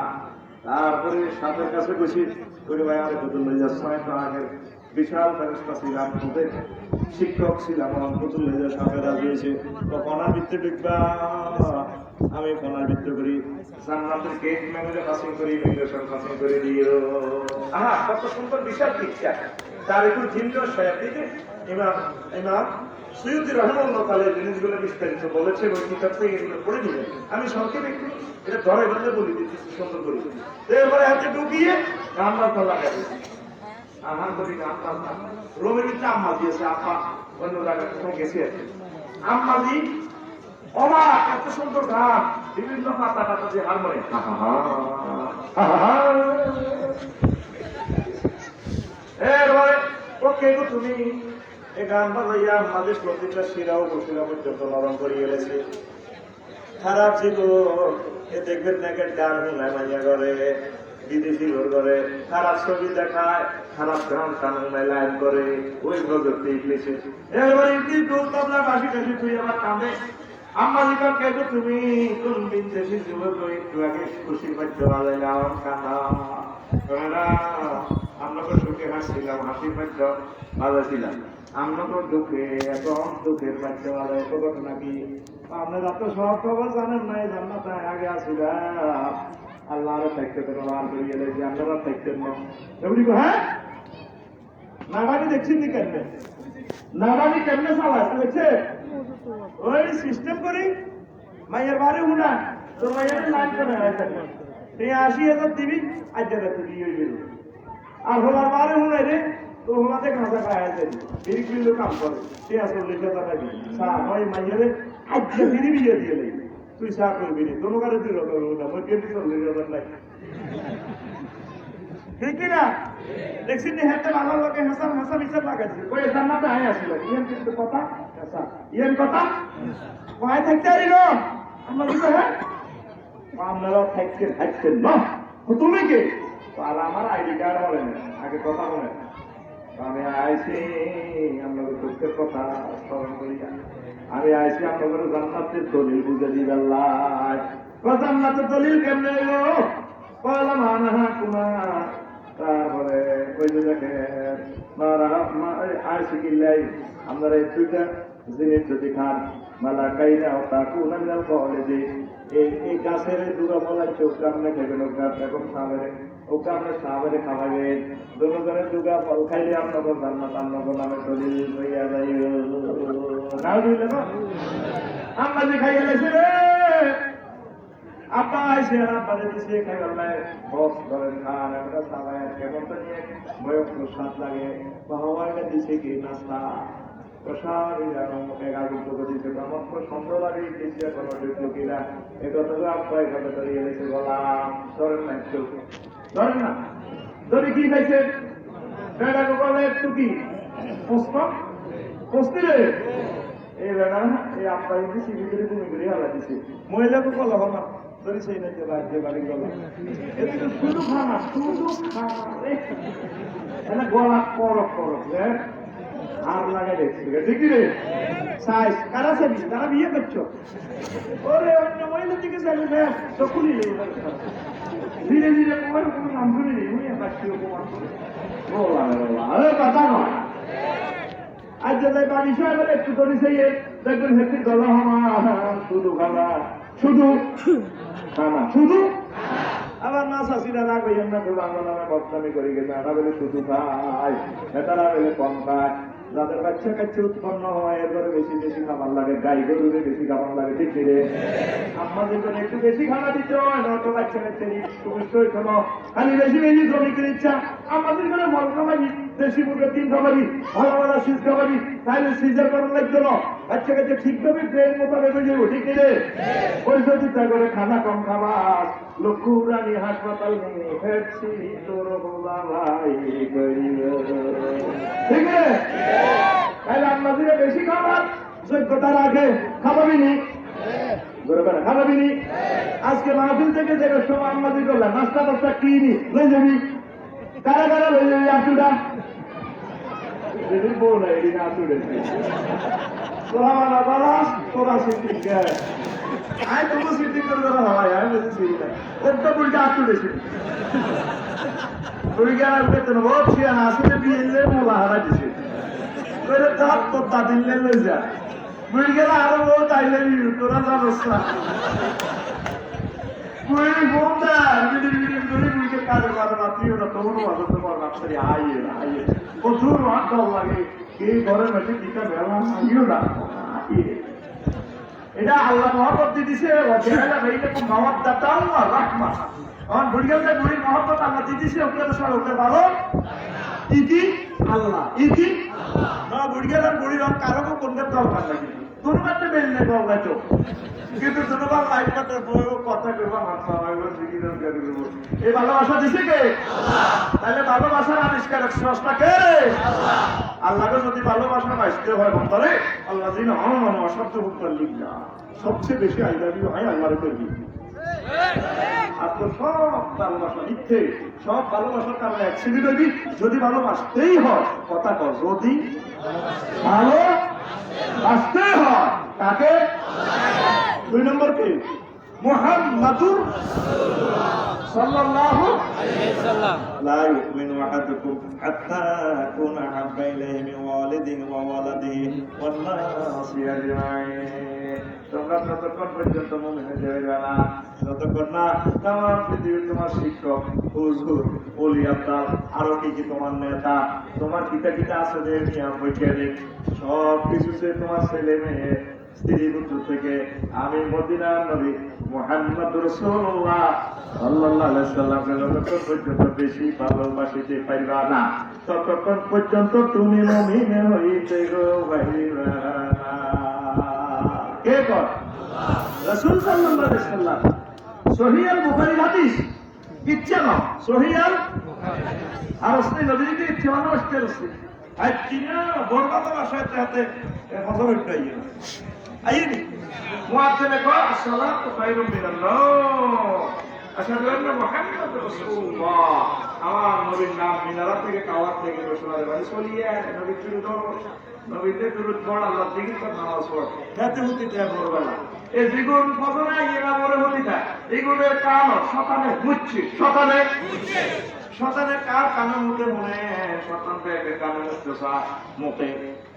A: তারপরে সাথের কাছে বসি করে ভাই আর কত লই যাচ্ছে আগের বিশাল ফেরেশতা ছিলাম তোদের শিক্ষক ছিলাম আমার প্রচুর লেজার সামনে রাজিয়েছে তো কণার ভিত্তি ঢুকবা আমি কণার ভিত্তি করি জান্নাতের গেট ম্যানেজার পাসিং করি ইমিগ্রেশন পাসিং করে দিও কত সুন্দর বিশাল পিকচার তার একটু ভিন্ন শয়াতিতে ইমাম সুয়ুতি রহমানুল্লাহ তাআলা জিনিসগুলো বিস্তারিত বলেছে ওই কিতাব থেকে এগুলো পড়ে নিবেন আমি সংক্ষেপে একটু এটা ধরে ধরে বলে দিচ্ছি সুন্দর করে এরপরে হাতে ঢুকিয়ে রান্নার তো লাগাই রোমের ভিতরে আম্মা দিয়েছে আপা অন্য জায়গায় কোথায় গেছে আম্মাজি অবাক এত সুন্দর গান বিভিন্ন পাতা টাতা দিয়ে হারমোনি এরপরে ওকে তুমি এই গান বাজাইয়া আমাদের প্রতিটা শিরাও বসিরা পর্যন্ত নরম করে গেলেছে খারাপ ছিল এ দেখবেন নাকি গান শুনায় মাইয়া করে বিদেশি ঘর করে খারাপ ছবি দেখায় খারাপ গান কানুনায় লাইন করে ওই প্রযুক্তি ইংলিশে এবার ইংলিশ ঢোল তবলা বাসি টাসি তুই আবার কাঁদে আম্মা লিখা কেটে তুমি কোন বিদেশি যুবক একটু আগে খুশি বাদ্য বাজাইলাম কাঁদা আমরা তো সুখে হাসছিলাম হাসি বাদ্য বাজাইছিলাম আমরা তো দুঃখে এখন দুঃখের বাদ্য বাজাই তো ঘটনা কি আপনারা তো সব খবর জানেন না জান্নাত আগে আসছিলাম আল্লাহর থাকতে কোনো বার করিয়ে দেয় যে আপনারা থাকতেন না এমনি হ্যাঁ নাগানি দেখছেন নি কেমনে নাগানি কেমনে চালাচ্ছে দেখছে ওই সিস্টেম করি মাইয়ের বাড়ি উনা তোর মাইয়ের লাইন করে তুই ৮০,০০০ দিবি আজ তুই হয়ে গেল আর হোলার বাড়ি উনাই রে তো হোলাতে খাঁচা খাওয়া যাবি বিক্রি কাম করে সে ৪০,০০০ টাকা দিবি ওই মাইয়ের আজ ফিরি বিয়ে দিয়ে দেবে তুই চা করবি নি কোনো কারো তুই রকম নাই ঠিক না দেখছেন হেঁটে ভালো লোকে হাসা বিচার লাগাইছে ওই জান্নাতে আয় আসছিল ইয়েন কিন্তু কথা ইয়েন কথা কয় থাকতে পারিল আমরা কিন্তু হ্যাঁ আপনারাও থাকছেন না তুমি কে? আর আমার আইডি কার্ড বলেন আগে কথা বলেন। আমি আইসি আপনাদের দুঃখের কথা স্মরণ করি। আমি আইসি আপনাদের জান্নাতের দলিল বুঝে দিবেন। জান্নাতের দলিল কেমনে এলো? বললাম আনা কুমা। তারপরে ওই যে দেখেন আইসি কিল্লাই আপনারা এই দুইটা জিনিস যদি খান মালা কাইরা তা কুনাল বলে যে এই গাছের দুটো বলাইছে ওকে আপনি খাইবেন, ওকে এখন খাবেন, ওকে আপনি সাহাবারে খাওয়াবেন। দুজনের দুগা ফল খাইলে আপনাদের জান্নাত আপনাদের নামে দলিল হইয়া যাই না বুঝলে না? আমরা যে খাইয়া গেছি রে আপা আইসে আপনাদের দিছে খাইবার নাই বস ধরেন খান আমরা সবাই কেমন তো নিয়ে বয়স সাত লাগে বাবা দিছে কি নাস্তা প্রসারী জানো এগারো করে দিতে আমার খুব সুন্দর লাগে দিচ্ছে কোনো দেখলো কিনা এটা তো আপনার কথা দাঁড়িয়ে গেছে বললাম ধরেন না একটু ধরেন না ধরে কি খাইছে বেড়াকে বলে একটু কি পুষ্টি রে এই বেড়া এই আপনার দিছি ভিতরে তুমি ঘুরে হালা দিছে মহিলাকে বলা হল না ধরে সেই না যে বাড়িতে বাড়ি গলা এটা শুধু খানা এটা গলা করক হ্যাঁ আর লাগাই দেখছি ঠিক রে সাইজ কারা সাইজ তারা বিয়ে করছো ওরে অন্য মহিলা থেকে চাইলে তো খুলি ধীরে ধীরে তোমার কোনো নাম শুনি নি উনি পাচ্ছি আরে কথা নয় আজ যাদের বাড়ি সাহেব একটু ধরে সেই দেখবেন হেঁটে গলা হমা শুধু খানা শুধু খানা শুধু আবার না শাশিরা রাগ হইয়া না বাংলা নামে বদনামি করে গেছে আটা বলে শুধু খায় নেতারা বলে কম খায় যাদের বাচ্চা কাচ্চা উৎপন্ন হয় এরপরে বেশি বেশি খাবার লাগে গাই গরুরে বেশি খাবার লাগে ঠিক রে আমাদের জন্য একটু বেশি খানা দিতে হয় নয়তো বাচ্চা কাচ্চা সুস্থ হইতো না খালি বেশি বেশি শ্রমিকের ইচ্ছা আমাদের জন্য মল খাবারি দেশি মুখের দিন খাবারি ভালো ভালো শীত খাবারি তাইলে সিজার করার লাগতো না বাচ্চা কাচ্চা ঠিকভাবে ট্রেন মোতাবেক হয়ে যাবো ঠিক রে পরিচয় চিন্তা করে খানা কম খাবার লক্ষ্য রানী হাসপাতাল নিয়ে ফেরছি তোর বোলা ভাই ঠিক রে তাহলে আপনাদের বেশি খাবার যোগ্যতার আগে খাবাবিনি খাবাবিনি আজকে মাহফিল থেকে যে সময় আমাদের করলাম নাস্তা টাস্তা কিনি লই যাবি কারা কারা লই যাবি আটুটা বউ না এদিকে আটুটে তোরা সিদ্ধি আয় তবু সিদ্ধি করে দেওয়া হয় আমি বুঝেছি ওর তো বুড়িটা আটুটেছি বুড়ি গেলার বেতন বহুত ছিয়া না আসলে বিয়ে মোলা হারা দিছে তোর দাদিলে লই যা বুড়ি গেলে আরো বহুত আইলে তোরা জানোস না বুড়ি বোন দেয় বুড়িকে কাজে পারে না তুই ওটা তোর মাঝে তোমার রাত্রে আইয়ে প্রচুর হাত দল লাগে এই ঘরের মধ্যে টিকা বেলা আইও না এটা আল্লাহ মহব্বত দিছে মহব্বতাও রাহমা আমার বুড়ি গেলে বুড়ির মহব্বত আল্লাহ দিছে ওকে তো সবাই ওকে ভালো ইতি আল্লাহ ইতি না বুড়ি গেলে বুড়ির কারো কোনটা দরকার লাগে তোর কাছে বেললে দরকার তো কিন্তু জনগণ লাইফ কাটার কথা করবো এই ভালোবাসা দিছে কে? তাহলে ভালোবাসার আবিষ্কারক স্রষ্টা কে? আল্লাহকে যদি ভালোবাসা বাঁচতে হয় বন্ধরে আল্লাহ দিন আমার অসাধ্য ভুক্ত লিখা সবচেয়ে বেশি আই লাভ ইউ হয় আল্লাহরে করবি আর তো সব ভালোবাসা মিথ্যে সব ভালোবাসার কারণে অ্যাক্সিডেন্ট হইবি যদি ভালোবাসতেই হয় কথা কর যদি ভালো বাঁচতে হয় কাকে? 2 নম্বর কে? মুহাম্মাদুর সাল্লাল্লাহু আলাইহি ওয়াসাল্লাম লা ইউমিনু আহাদুকুম হাত্তা আকুনা হাব্বা ইলাইহি মিন ওয়ালিদিহি ওয়া ওয়ালাদিহি ওয়ান নাসি আজমাইন তোমরা যতক্ষণ পর্যন্ত মুমিন হয়ে যাবে না যতক্ষণ না তোমার পৃথিবীর তোমার শিক্ষক হুজুর ওলি আল্লাহ আরো কি তোমার নেতা তোমার কিতা কিতা আছে যে নিয়ম বৈজ্ঞানিক সব কিছু তোমার ছেলে মেয়ে স্ত্রী পুত্র থেকে আমি মদিনার নবী মুহাম্মদ রাসূলুল্লাহ সাল্লাল্লাহু আলাইহি ওয়াসাল্লামকে যতক্ষণ পর্যন্ত বেশি ভালোবাসিতে পারবা না ততক্ষণ পর্যন্ত তুমি মুমিন হইতে পারিবা না। কে কর? রাসূল সাল্লাল্লাহু আলাইহি ওয়াসাল্লাম সহিহ আল বুখারী হাদিস ইচ্ছা না সহিহ আল আর আসলে নবীকে ইচ্ছা না আসতে আসছে আজ কিনা বড় কথা ভাষাতে হাতে হযরত ইয়ে আইনি মুয়াজ্জিন কয় আসসালাতু খায়রুম মিনান নাওম আশহাদু আন্না মুহাম্মাদুর রাসূলুল্লাহ আমার নবীর নাম মিনারা থেকে কাওয়ার থেকে রসুলের বাড়ি চলিয়ে নবী চুরি ধরো নবীতে দুরূদ পড় আল্লাহ দিকে তো নামাজ পড় হাতে হতে দেয় ভোরবেলা এই জীবন ফজরে এরা মরে হতে দেয় এগুলোর কান সকালে মুচ্ছি সকালে শতানের কার কানে মুখে মনে শতান পেয়ে কানে মুখতে মুখে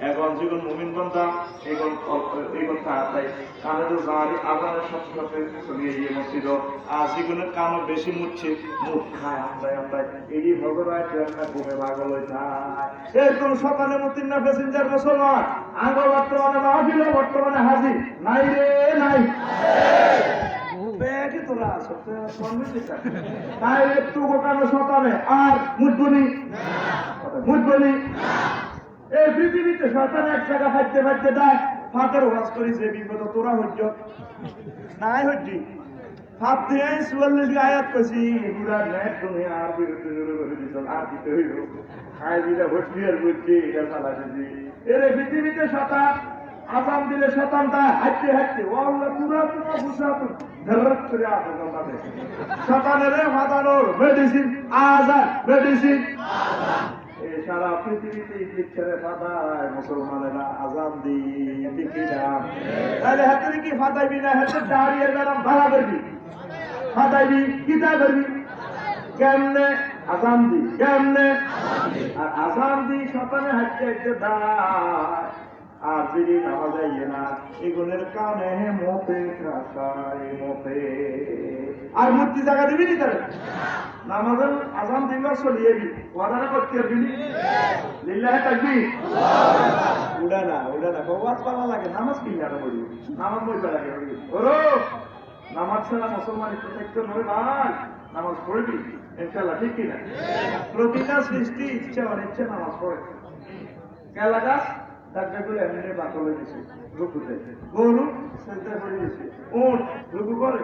A: এখন যেগুলো মুমিন বন্ধা এগুলো তাড়াতাড়ি কানে তো জারি আজানের সাথে সাথে চলিয়ে গিয়ে মসজিদ আর যেগুলো কানও বেশি মুচ্ছে মুখ খায় আমরাই এই ভগবান ঘুমে পাগল হয়ে যায় এরকম সকালে মুক্তির না প্যাসেঞ্জার মুসলমান আগে বর্তমানে মাহফিল বর্তমানে হাজির নাই রে নাই ব্যাগে তোলা তাই একটু গোটানো সকালে আর মুজবনি এই পৃথিবীতে সকালে এক জায়গা ফাইতে ফাইতে দেয় ফাঁকের ওয়াজ করিস বিপদ তোরা হজ্জ নাই হজ্জি ফাঁক দিয়ে 44 আয়াত কইছি পুরা নেট তুমি আর বিরুদ্ধে করে দিছ আর দিতে হইল খাই দিলে হজ্জি আর বুঝছি এটা চালা দিছি এর পৃথিবীতে শতান আসাম দিলে শতানটা হাঁটতে হাঁটতে ও আল্লাহ পুরা বুঝাতো ধরত করে আসে শতানের ফাদানোর মেডিসিন আজাদ মেডিসিন এই সারা পৃথিবীতে ইচ্ছারে ফাদায় মুসলমানেরা আজান দিয়ে দিকি না তাহলে হাতে কি ফাদাইবি না হাতে দাঁড়িয়ে গেলাম ভাড়া করবি ফাদাইবি কিতা করবি কেমনে আজান দি কেমনে আর আজান দি শতানে হাঁটতে হাঁটতে দাঁড়ায় আর যদি নামাজ আইয়ে না এগুলোর কানে মোতে কাসায় মোতে আর মূর্তি জায়গা দিবি নি তাহলে নামাজের আজান দিবার চলিয়েবি ওয়াদানা করতে পারবি লিল্লাহে তাকবীর উড়া না ওয়াজ পালা লাগে নামাজ কিল্লাটা পড়ি নামাজ পড়তে লাগে ওরো নামাজ ছাড়া মুসলমান একটু থাকতে নয় ভাই নামাজ পড়বি ইনশাআল্লাহ ঠিক কিনা প্রতিটা সৃষ্টি ইচ্ছা অনিচ্ছা নামাজ পড়ে কেলা গাছ ডাক্তার করে এমনি বাকলে দিছে রুকুতে গরু সেজদা করে দিছে উট রুকু করে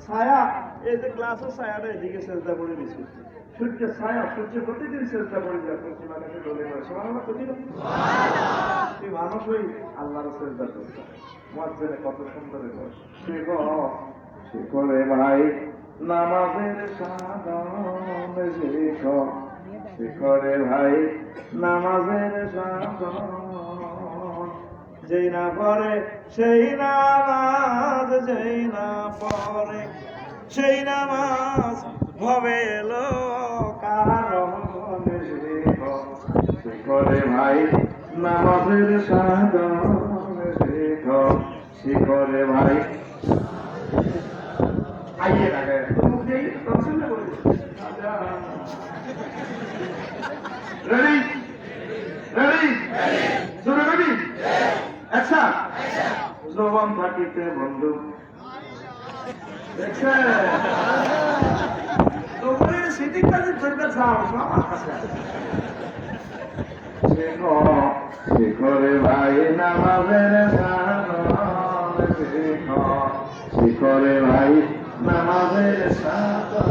A: ছায়া এই যে গ্লাসের ছায়াটা এদিকে সেজদা করে দিছে সূর্যের ছায়া সূর্য প্রতিদিন সেজদা করে যায় প্রতিমা কাছে ডলে করে সুবহানাল্লাহ প্রতিদিন তুই মানুষ হই আল্লাহর সেজদা করতে মুয়াজ্জিনে কত সুন্দর করে সে করে ভাই নামাজের সাধন শিখরে ভাই নামাজের সাধন যেই না পড়ে সেই নামাজ যেই না পড়ে সেই নামাজ হবে কারণ শিখরে ভাই নামাজের সাধন শিখরে ভাই আইয়ে লাগে রেডি রেডি শুরু রেডি আচ্ছা জবান থাকিতে বন্ধু দেখছে তোমরা সিটি কাজে ধরবে যাও আমার কাছে শিখরে ভাই নামাজের সাধন শিখরে ভাই নামাজের সাধন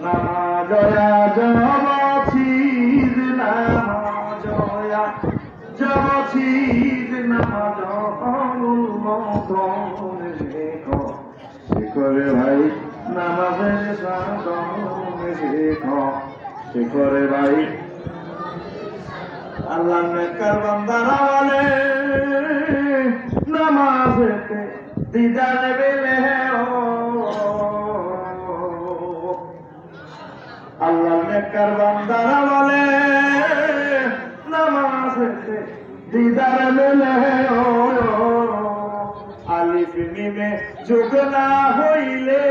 A: নামাজয়া জবছিদ নামাজয়া জবছিদ নামাজ অনুমোদন শিখরে ভাই নামাজের সাধন শিখরে ভাই আল্লাহ নেকর বান্দারা বলে নামাজেতে দিদার বেলে আল্লাহ নেকর বান্দারা বলে নামাজেতে দিদার বেলে আলিফ মিমে যোগ না হইলে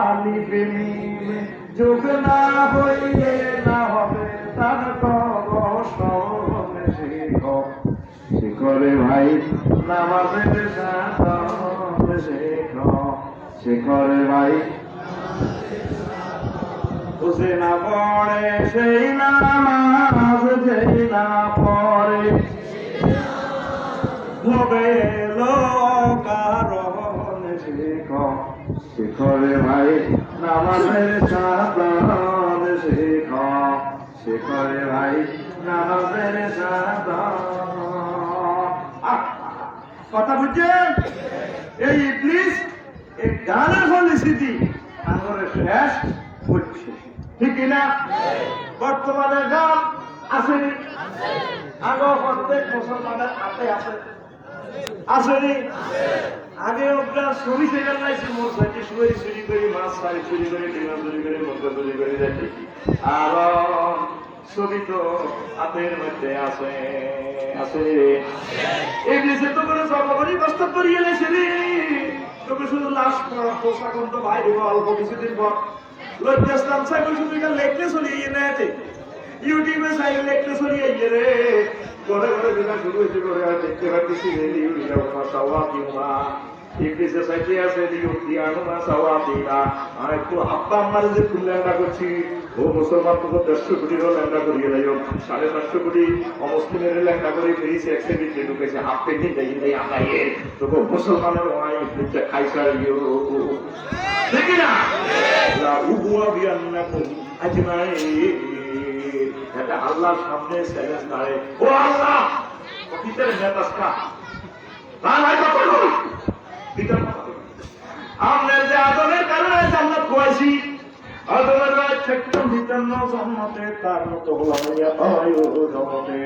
A: আলিফ মিমে যোগ না হইলে না হবে তার শিখরে ভাই নামাজের সাধন শিখরে ভাই বুঝে না পড়ে সেই নামাজ যেই না পড়ে হবে কারণ শিখরে ভাই নামাজের সাধন শিখরে ভাই নামাজের সাধন কথা বুঝছেন? এই ইবলিস এই গানের পলিসিটি আমাদের শেষ হচ্ছে, ঠিক কিনা? বর্তমানে গান আসেনি, আগে প্রত্যেক মুসলমানের হাতে আছে, আসেনি? আগে ওটা ছবি থেকে লাইছি, মোট সাইটি চুরি করি, মাছ সারি চুরি করি, ডিমা চুরি করি, মুরগা চুরি করে যাচ্ছি। আর ছবি তো হাতের মধ্যে আছে, আছে ইবলিসে তো করে জবাবরি কষ্ট করিয়ে লাইছে রে। তোকে শুধু লাশ পোশাক তো বাইরে অল্প কিছুদিন পর লজ্জাস্তান সাইকেল শুধু এটা লেখলে চলিয়ে নেতে, ইউটিউবে সাইকেল লেখলে চলিয়ে রে। ঘরে ঘরে যেটা শুরু হয়েছে করে আর দেখতে পাচ্ছি ইংলিশে সাইটে আছে আর একটু আব্বা আমার যে ফুল ল্যান্ডা করছি, ও মুসলমান তো 150 কোটিরও ল্যান্ডা করিয়ে যাই, 750 কোটি অমুসলিমের ল্যান্ডা করে ফিরিয়েছে, এক সেকেন্ডে ঢুকেছে, হাফ পেন্টিং যাই আমরা তোকে মুসলমানের খাইছে দেখি না এটা আল্লাহর সামনে চ্যালেঞ্জ করে, ও আল্লাহ অতীতের নেতাস্কা আপনার যে আদমের কারণে জান্নাত খোয়াইছি, আদমের ছেকটম দিতেন জন্মতে, তার মতো হলাম জগতে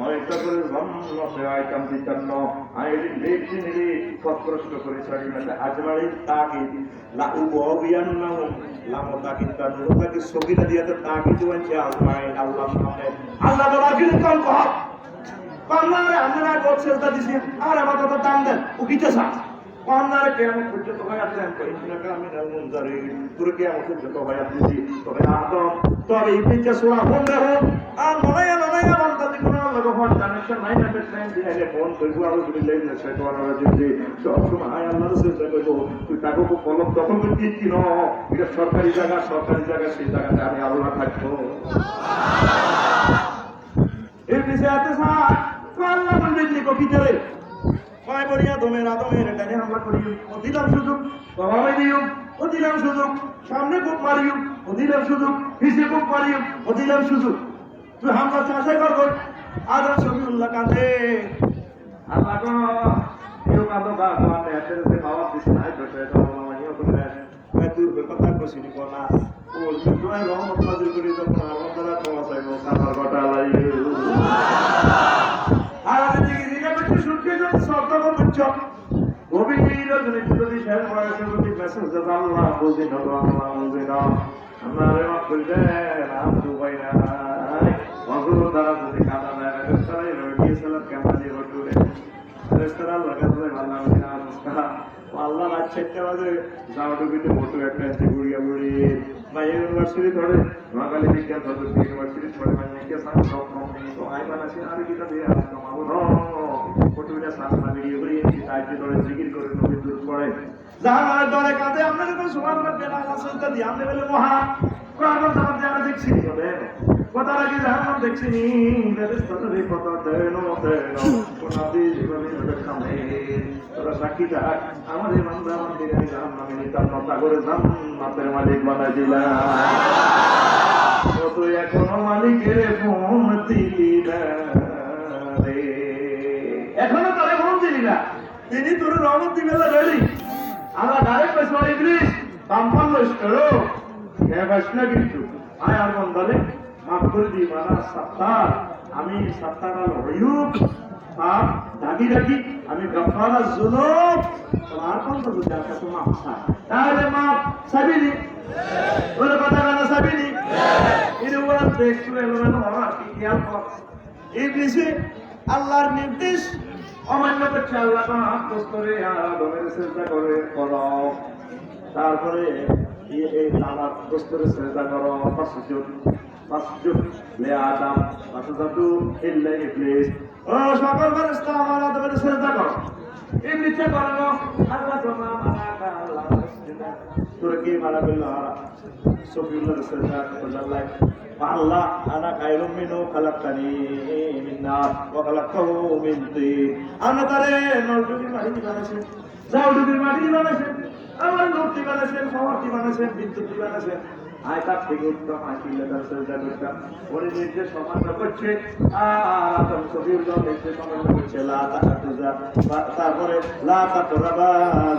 A: অনেকটা করে জন্মতে আইতাম দিতেন আইডি প্রশ্ন করে ছাড়ি না আজমারি তাকে লাউবিয়ান নাম লামো তাকে তার লোকাকে সগিরা দিয়াতে তাকে দিয়েছে আজমাইন আল্লাহর সামনে। আল্লাহ তো রাখি কম কহ কন্যারে আমরা গোছেলটা দিছি, আর আমার কথা দাম দেন ও কিতে চান কন্যারে কেমন পর্যন্ত হয়ে আসলেন আমি মঞ্জারি তোর কেমন পর্যন্ত হয়ে আসছি। তবে আদম তবে এই পিঠে সোনা ফোন দেবো আর নড়াইয়া নড়াইয়া বলতে কোনো লোক হওয়ার কানেকশন নাই না, দিলে ফোন করবো আরো যদি লেগে সে করার যদি সবসময় আল্লাহর চেষ্টা করবো তুই তাকে কলম দখল করে দিচ্ছি ন, এটা সরকারি জায়গা সেই জায়গাতে আমি আল্লাহ থাকবো। এর পিছিয়ে আছে স্যার আল্লাহ বলবেন যে কবিতারে কয় করিয়া আদমের ডানে হামলা করিও, ও দিলাম সুযোগ প্রভাবে দিও, ও দিলাম সুযোগ সামনে বুক মারিও, ও দিলাম সুযোগ পিছিয়ে বুক মারিও, ও দিলাম সুযোগ তুই হামলা চাষে করবো। আদম শফিউল্লাহ কাঁদে, আল্লাহ কেউ কাঁদো গা কাঁদে এসে বাবা দিস নাই বসে তোর কথা কছিনি না ও রহমত নাজিল করি যখন আল্লাহ তাআলা ক্ষমা চাইবো কাঁদার ঘটা লাগিয়ে আর আমি দিকে দিনে করছি শুনতে যখন শব্দ করছ গভীর যদি শেষ বয়সে যদি মেসেজ দেন আল্লাহ বুঝি না আল্লাহ বুঝি না আমরা মাফ করে দেন আমদু ভাইরা মজুর দ্বারা যদি কাদা দেয় রেস্তারাই রয়েছিলাম কেমন দিয়ে রটুরে রেস্তারা লাগাতে ভালো না আল্লাহ রাত 6টা বাজে জামাটুকুতে মোটু একটা এসে গুড়িয়া গুড়ি ভাই ইউনিভার্সিটি ধরে নোয়াখালী বিজ্ঞান প্রযুক্তি ইউনিভার্সিটি ধরে মাইকে সান সব তো আইমান আছে আর কিটা দিয়ে আসতো মাবো মোটুটা সামনে ভিডিও করি তাইতে ধরে জিকির করে নবী দূর করে জাহানার দরে কাঁদে আপনাদের তো সুবহানাল্লাহ বেলা আসলটা দিয়ে আমরা বলে মহা কোরআন জামাত যারা দেখছি বলে কথা লাগি জাহান্নাম দেখছি নি ফেরেশতাদের কথা দেন কোনাদি জীবনে দেখামে তোরা সাক্ষী থাক আমাদের বান্দা আমাদের জাহান্নামে নিতাম নতা করে জান্নাতের মালিক বানাই দিলাম তো এখনো মালিকের ফোন দিলি না রে, এখনো তারে ফোন দিলি না, তিনি তোর রহমত দিবে না রেডি আমরা ডাইরেক্ট পয়সা ইংলিশ বাম্পান লইস করো হ্যাঁ বাস না কিন্তু আয় আর বন্দালে মাফ করে দিই মানা সাত্তার আমি সাত্তার আল হইয়ুব পাপ দাগি রাখি আমি গফফার যুনুব তোমার কোন তো যার কাছে মাফ চাই তাহলে মাফ সাবিনি বলে কথা না সাবিনি এর উপর দেখতে এলো না আমার কি খেয়াল কর ইবলিসে আল্লাহর নির্দেশ অমান্য করছে, আল্লাহ হাফেজ করে আদমের চেষ্টা করে করো, তারপরে এই আল্লাহ দোস্তরের চেষ্টা করো ফাসজুদ লে আদম ফাসজাদু ইল্লা ইবলিস ও সকল ফেরেশতা আমার আদমের চেষ্টা করো, ইবলিসে করো আল্লাহ তোমা মানা আল্লাহ তোরে কি মানা করলো সফিউল্লাহ চেষ্টা করলো আল্লাহ আনা খায়রুম মিনহু খালাকতানি মিন নার ওয়া খালাকতাহু মিন তিন আনা তারে নরডুবির মাটি বানাইছেন জাউডুবির মাটি বানাইছেন আমার নূরটি বানাইছেন পাওয়ারটি বানাইছেন বিদ্যুৎটি বানাইছেন আয় তার থেকে উত্তম আসিলে তার চেষ্টা করতাম ওরে নির্দেশ সমান্য করছে আদম সফিউল্লাহ নির্দেশ সমান্য করছে তারপরে লা তাকরাবা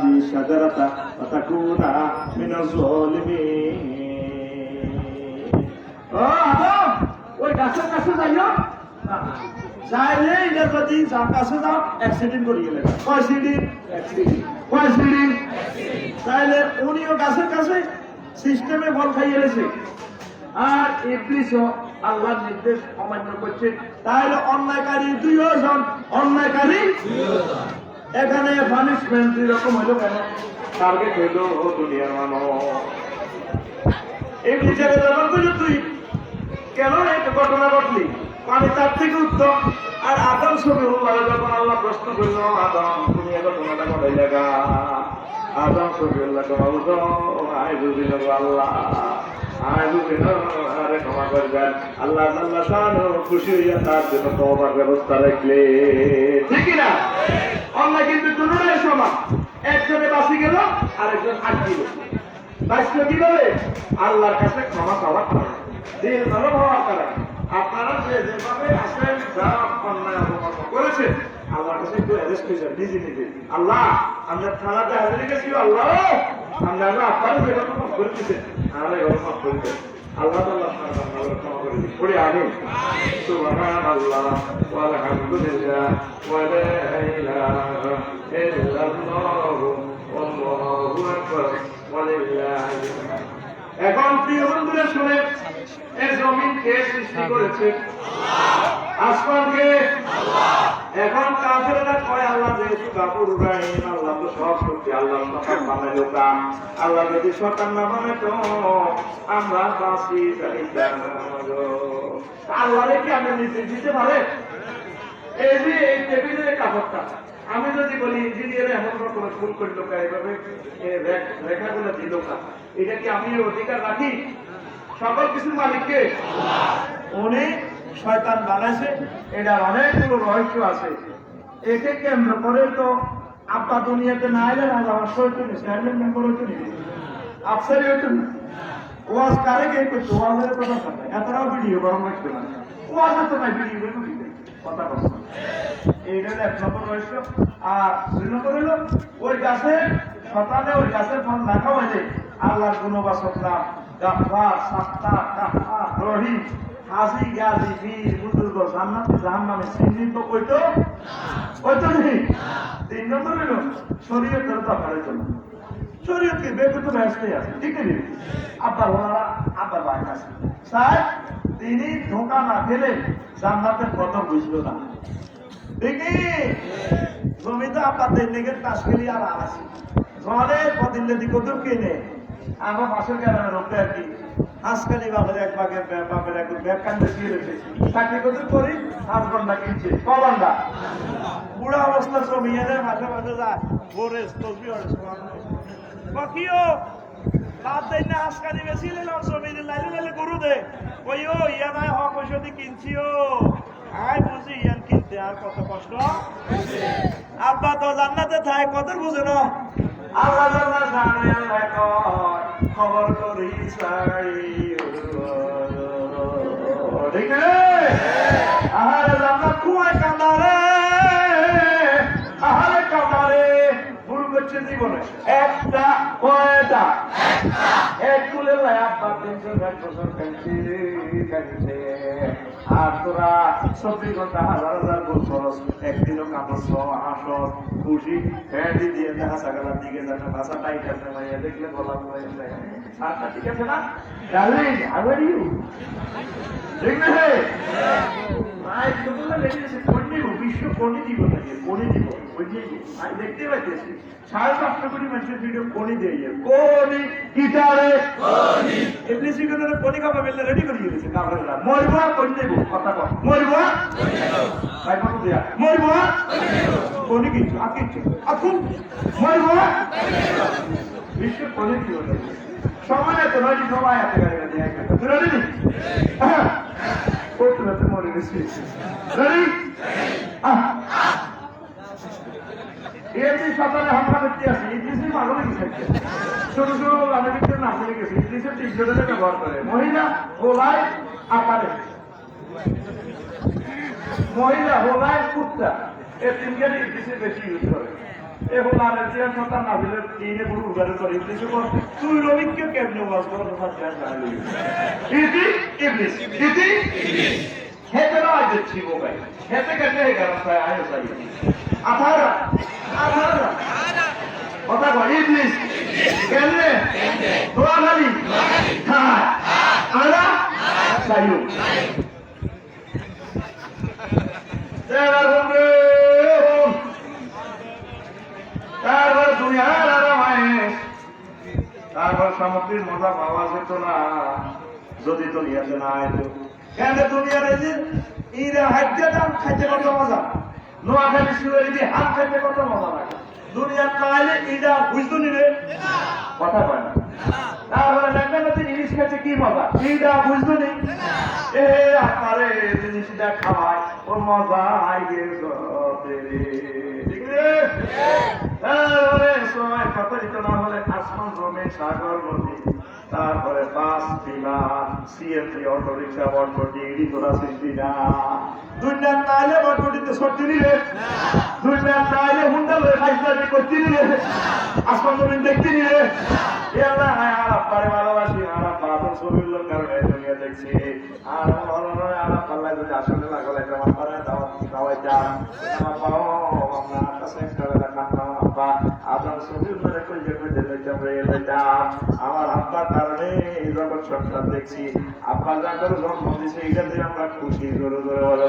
A: লি শাজারাতা ওয়া তাকুনা মিনাজ জালিমিন। ও আদম ওই গাছের কাছে যাইও যাইলে এটার যদি যার কাছে যাও অ্যাক্সিডেন্ট করি গেলে কয় সিডি অ্যাক্সিডেন্ট কয় সিডি তাইলে উনিও গাছের কাছে সিস্টেমে বল খাইয়ে গেছে আর ইবলিসও আল্লাহর নির্দেশ অমান্য করছে তাহলে অন্যায়কারী দুইজন অন্যায়কারী এখানে পানিশমেন্ট দুই রকম হইলো কেন টার্গেট হইলো দুনিয়ার মানুষ ইবলিসের জবাব দিল তুই কেন এই ঘটনা ঘটলি মানে তার থেকে উত্তম আর আদম সফিউল্লাহ যখন আল্লাহ প্রশ্ন করল আদম তুমি এত ঘটনাটা ঘটাই লাগা আদম সফিউল্লাহ বলতো আয় বুঝি না আল্লাহ আয় বুঝি না আরে ক্ষমা করবেন আল্লাহ আল্লাহ তাআলা খুশি হইয়া তার জন্য তওবার ব্যবস্থা রাখলে ঠিক না অন্যায় কিন্তু দুটোই সমান একজনে বাঁচি গেল আরেকজন আটকে গেল বাঁচলো কিভাবে আল্লাহর কাছে ক্ষমা চাওয়ার কারণে দিল ভালো হওয়ার কারণে আপনারা যেভাবে আসেন যা অন্যায় অপকর্ম করেছেন আল্লাহর কাছে একটু অ্যারেস্ট হয়েছেন নিজে নিজে আল্লাহ আমরা থানাতে হাজির গেছি আল্লাহ আমরা আপনারা যেভাবে মাফ করে দিচ্ছেন আমরা এভাবে মাফ করে দেন আল্লাহ তাআলা আপনার ক্ষমা করে দিন পড়ে আমিন সুবহানাল্লাহ ওয়ালহামদুলিল্লাহ ওয়া লা ইলাহা ইল্লাল্লাহ আল্লাহু আকবার ওয়া লিল্লাহি। এখন প্রিয় বন্ধুরা শুনে এই জমিন কে সৃষ্টি করেছে আসমানকে এখন কাফেররা কয় আল্লাহ যেহেতু কাপুর রাহিম আল্লাহ তো সব সত্যি আল্লাহ সকাল বানাইল কাম আল্লাহ যদি সকাল না বানাইতো আমরা বাঁচি আল্লাহরে কি আমি নিতে দিতে পারে এই যে এই টেবিলের কাপড়টা আমি যদি বলি ইঞ্জিনিয়ারে এমন কোনো ভুল করলো এইভাবে রেখাগুলো দিল না এটা কি আমি অধিকার রাখি সকল কিছুর মালিককে উনি শয়তান বানাইছে এটার অনেকগুলো রহস্য আছে একে কেন্দ্র করে তো আপনার দুনিয়াতে না এলে না আমার শৈতনী চেয়ারম্যান মেম্বার হইতো নি আফসারি হইতো না ওয়াজ কারে কে করতো ওয়াজের কথা থাকে এতটাও ভিডিও গরম রাখতে না ওয়াজে তো নাই ভিডিও করে কথা কথা এইটা এক নম্বর রহস্য আর দুই নম্বর হইল ওই গাছে শতানে ওই গাছের ফল না খাওয়াইলে আল্লাহর গুণবাচক নাম গাফফার সাত্তার কাহ্হার রহিম হাসি গাজি বীর বুজুর্গ জান্নাত জাহান্নামে চিহ্নিত কইতো নেই। তিন নম্বর হইল শরীয়তের ব্যাপারে জন্য শরীয়তকে বেকুত ব্যস্তই আছে ঠিক নেই আব্বার ওনারা আব্বার বাইক আছে স্যার তিনি ধোঁকা না ফেলে জান্নাতের কদর বুঝলো না দেখি জমিতে আপনার দিনের কাজ খেলি আর আসি জলের পদিল্লে দিকে তো কেনে আমার পাশের গ্রামের রোগটা আর কি হাঁসখালি বাপের এক বাঘের বাপের এক ব্যাগ কান্দে দিয়ে রেখেছি চাকরি করতে করি 5 ঘন্টা কিনছে ক ঘন্টা বুড়া অবস্থা জমি এনে মাঝে মাঝে যায় ভোরে তসবি কিও বাদ দেয় না হাঁসখালি বেশি নিলাম জমি লাইলে লাইলে গরু দে ওই ও ইয়া নাই হক ঔষধি কিনছিও আয় বুঝি ইয়ান কিনতে আর কত কষ্ট আব্বা তো জান্নাতে থাকে কত বুঝে না আল্লাহ আল্লাহ জানে আল্লাহ কয় খবর করি চাই ঠিক আহারে জান্নাত কুয়ায় কান্দারে আহারে কান্দারে ভুল করছে জীবনে একটা কয়টা এক কুলে লাই আব্বা 360 বছর কাঁদছে আর তোরা 24 ঘন্টা হাজার বছর একদিনও কাঁদছ হাসো খুশি ফ্যান্ডি দিয়ে দেখা সাগালার দিকে যাচ্ছে ভাষা টাইট আছে মাইয়া দেখলে বলা সারটা ঠিক আছে না ডার্লিং হাউ আর ইউ ঠিক না হে আই তোমরা লেগেছে কোনি বিশ্ব কোনি দিব নাকি কোনি দিব ওই যে আই দেখতে পাইতেছি 5.5 কোটি মানুষের ভিডিও কোনি দেয় কোনি গিটারে কোনি ইবলিস ইগনের কোনি কাপা বেলে রেডি করে দিয়েছে কাপড়রা মরবা কোনি দেব কথা কও মরবা কোনি দেব ভাই কত দেয়া মরবা কোনি দেব কোনি কি আকুন মরবা কোনি দেব বিশ্ব কোনি দিব সমানে তো নয় সবাই আছে গাড়ি দিয়ে একটা তুই রেডি কত রাতে মরে গেছি রেডি এই যে সকালে হামলা করতে আসি এই যে মাগলে গেছে ছোট ছোট গানে ভিতরে নাচে ভুলে গেছি ইংলিশে টিকজনে ব্যবহার করে মহিলা হোলায় আকারে মহিলা হোলায় কুত্তা এই তিনকে ইংলিশে বেশি ইউজ করে এ হোলারের যে সন্তান না দিলে তিনে পুরো উদারে করে ইংলিশে বল তুই রবিকে কেমনে ওয়াজ করো কথা ধ্যান রাখলি ইতি ইংলিশ ইতি হেতে না দেখছি মোবাই হেতে কেটে গেল প্রায় আয় সাই আধারা আধারা কথা কয় ইংলিশ কেমনে দোয়ালি হ্যাঁ আলা সাইয়ু তারপর দুনিয়ার আরামায় তারপর সামগ্রীর মজা পাওয়া যেত না যদি দুনিয়াতে না আইতো কেন দুনিয়ার এই যে ইরা হাজ্জা দাম খাইতে কত মজা নোয়াখালী শিবের যে হাত খাইতে কত মজা লাগে দুনিয়ার না আইলে ইরা বুঝতো নিবে কথা কয় না তারপরে লেখানোতে ইলিশ খাইতে কি মজা ইরা বুঝতো নি এ আপনারে জিনিসটা খাওয়ায় ও মজা আইগে ঠিক রে সময় প্রতারিত না হলে আসমান জমে সাগর নদী তারপরে বাস বিমান সিএনজি অটো রিক্সা বটবটি ইডি তোরা সৃষ্টি না দুনিয়ার নাইলে বটবটিতে সরতে নিলে দুনিয়ার নাইলে হুন্ডা লয়ে খাইতে করতে নিলে আসমান জমিন দেখতে নিলে এলা আর আপনারে ভালোবাসি আর আপনার শরীর লোক কারণে দুনিয়া দেখছি আর ভালো নয় আর পাল্লা যদি আসলে লাগলে একটা মাপারে দাওয়াই যান আমার পাও আমরা কাছে একটা রাখলাম আব্বা আপনার শরীর ধরে কই যে কই দিলে আমরা এলে যান আমার আব্বার কারণে এই জগৎ সংসার দেখছি আব্বা যা করে জন্ম দিয়েছে এটা দিয়ে আমরা খুশি জোরে জোরে বলে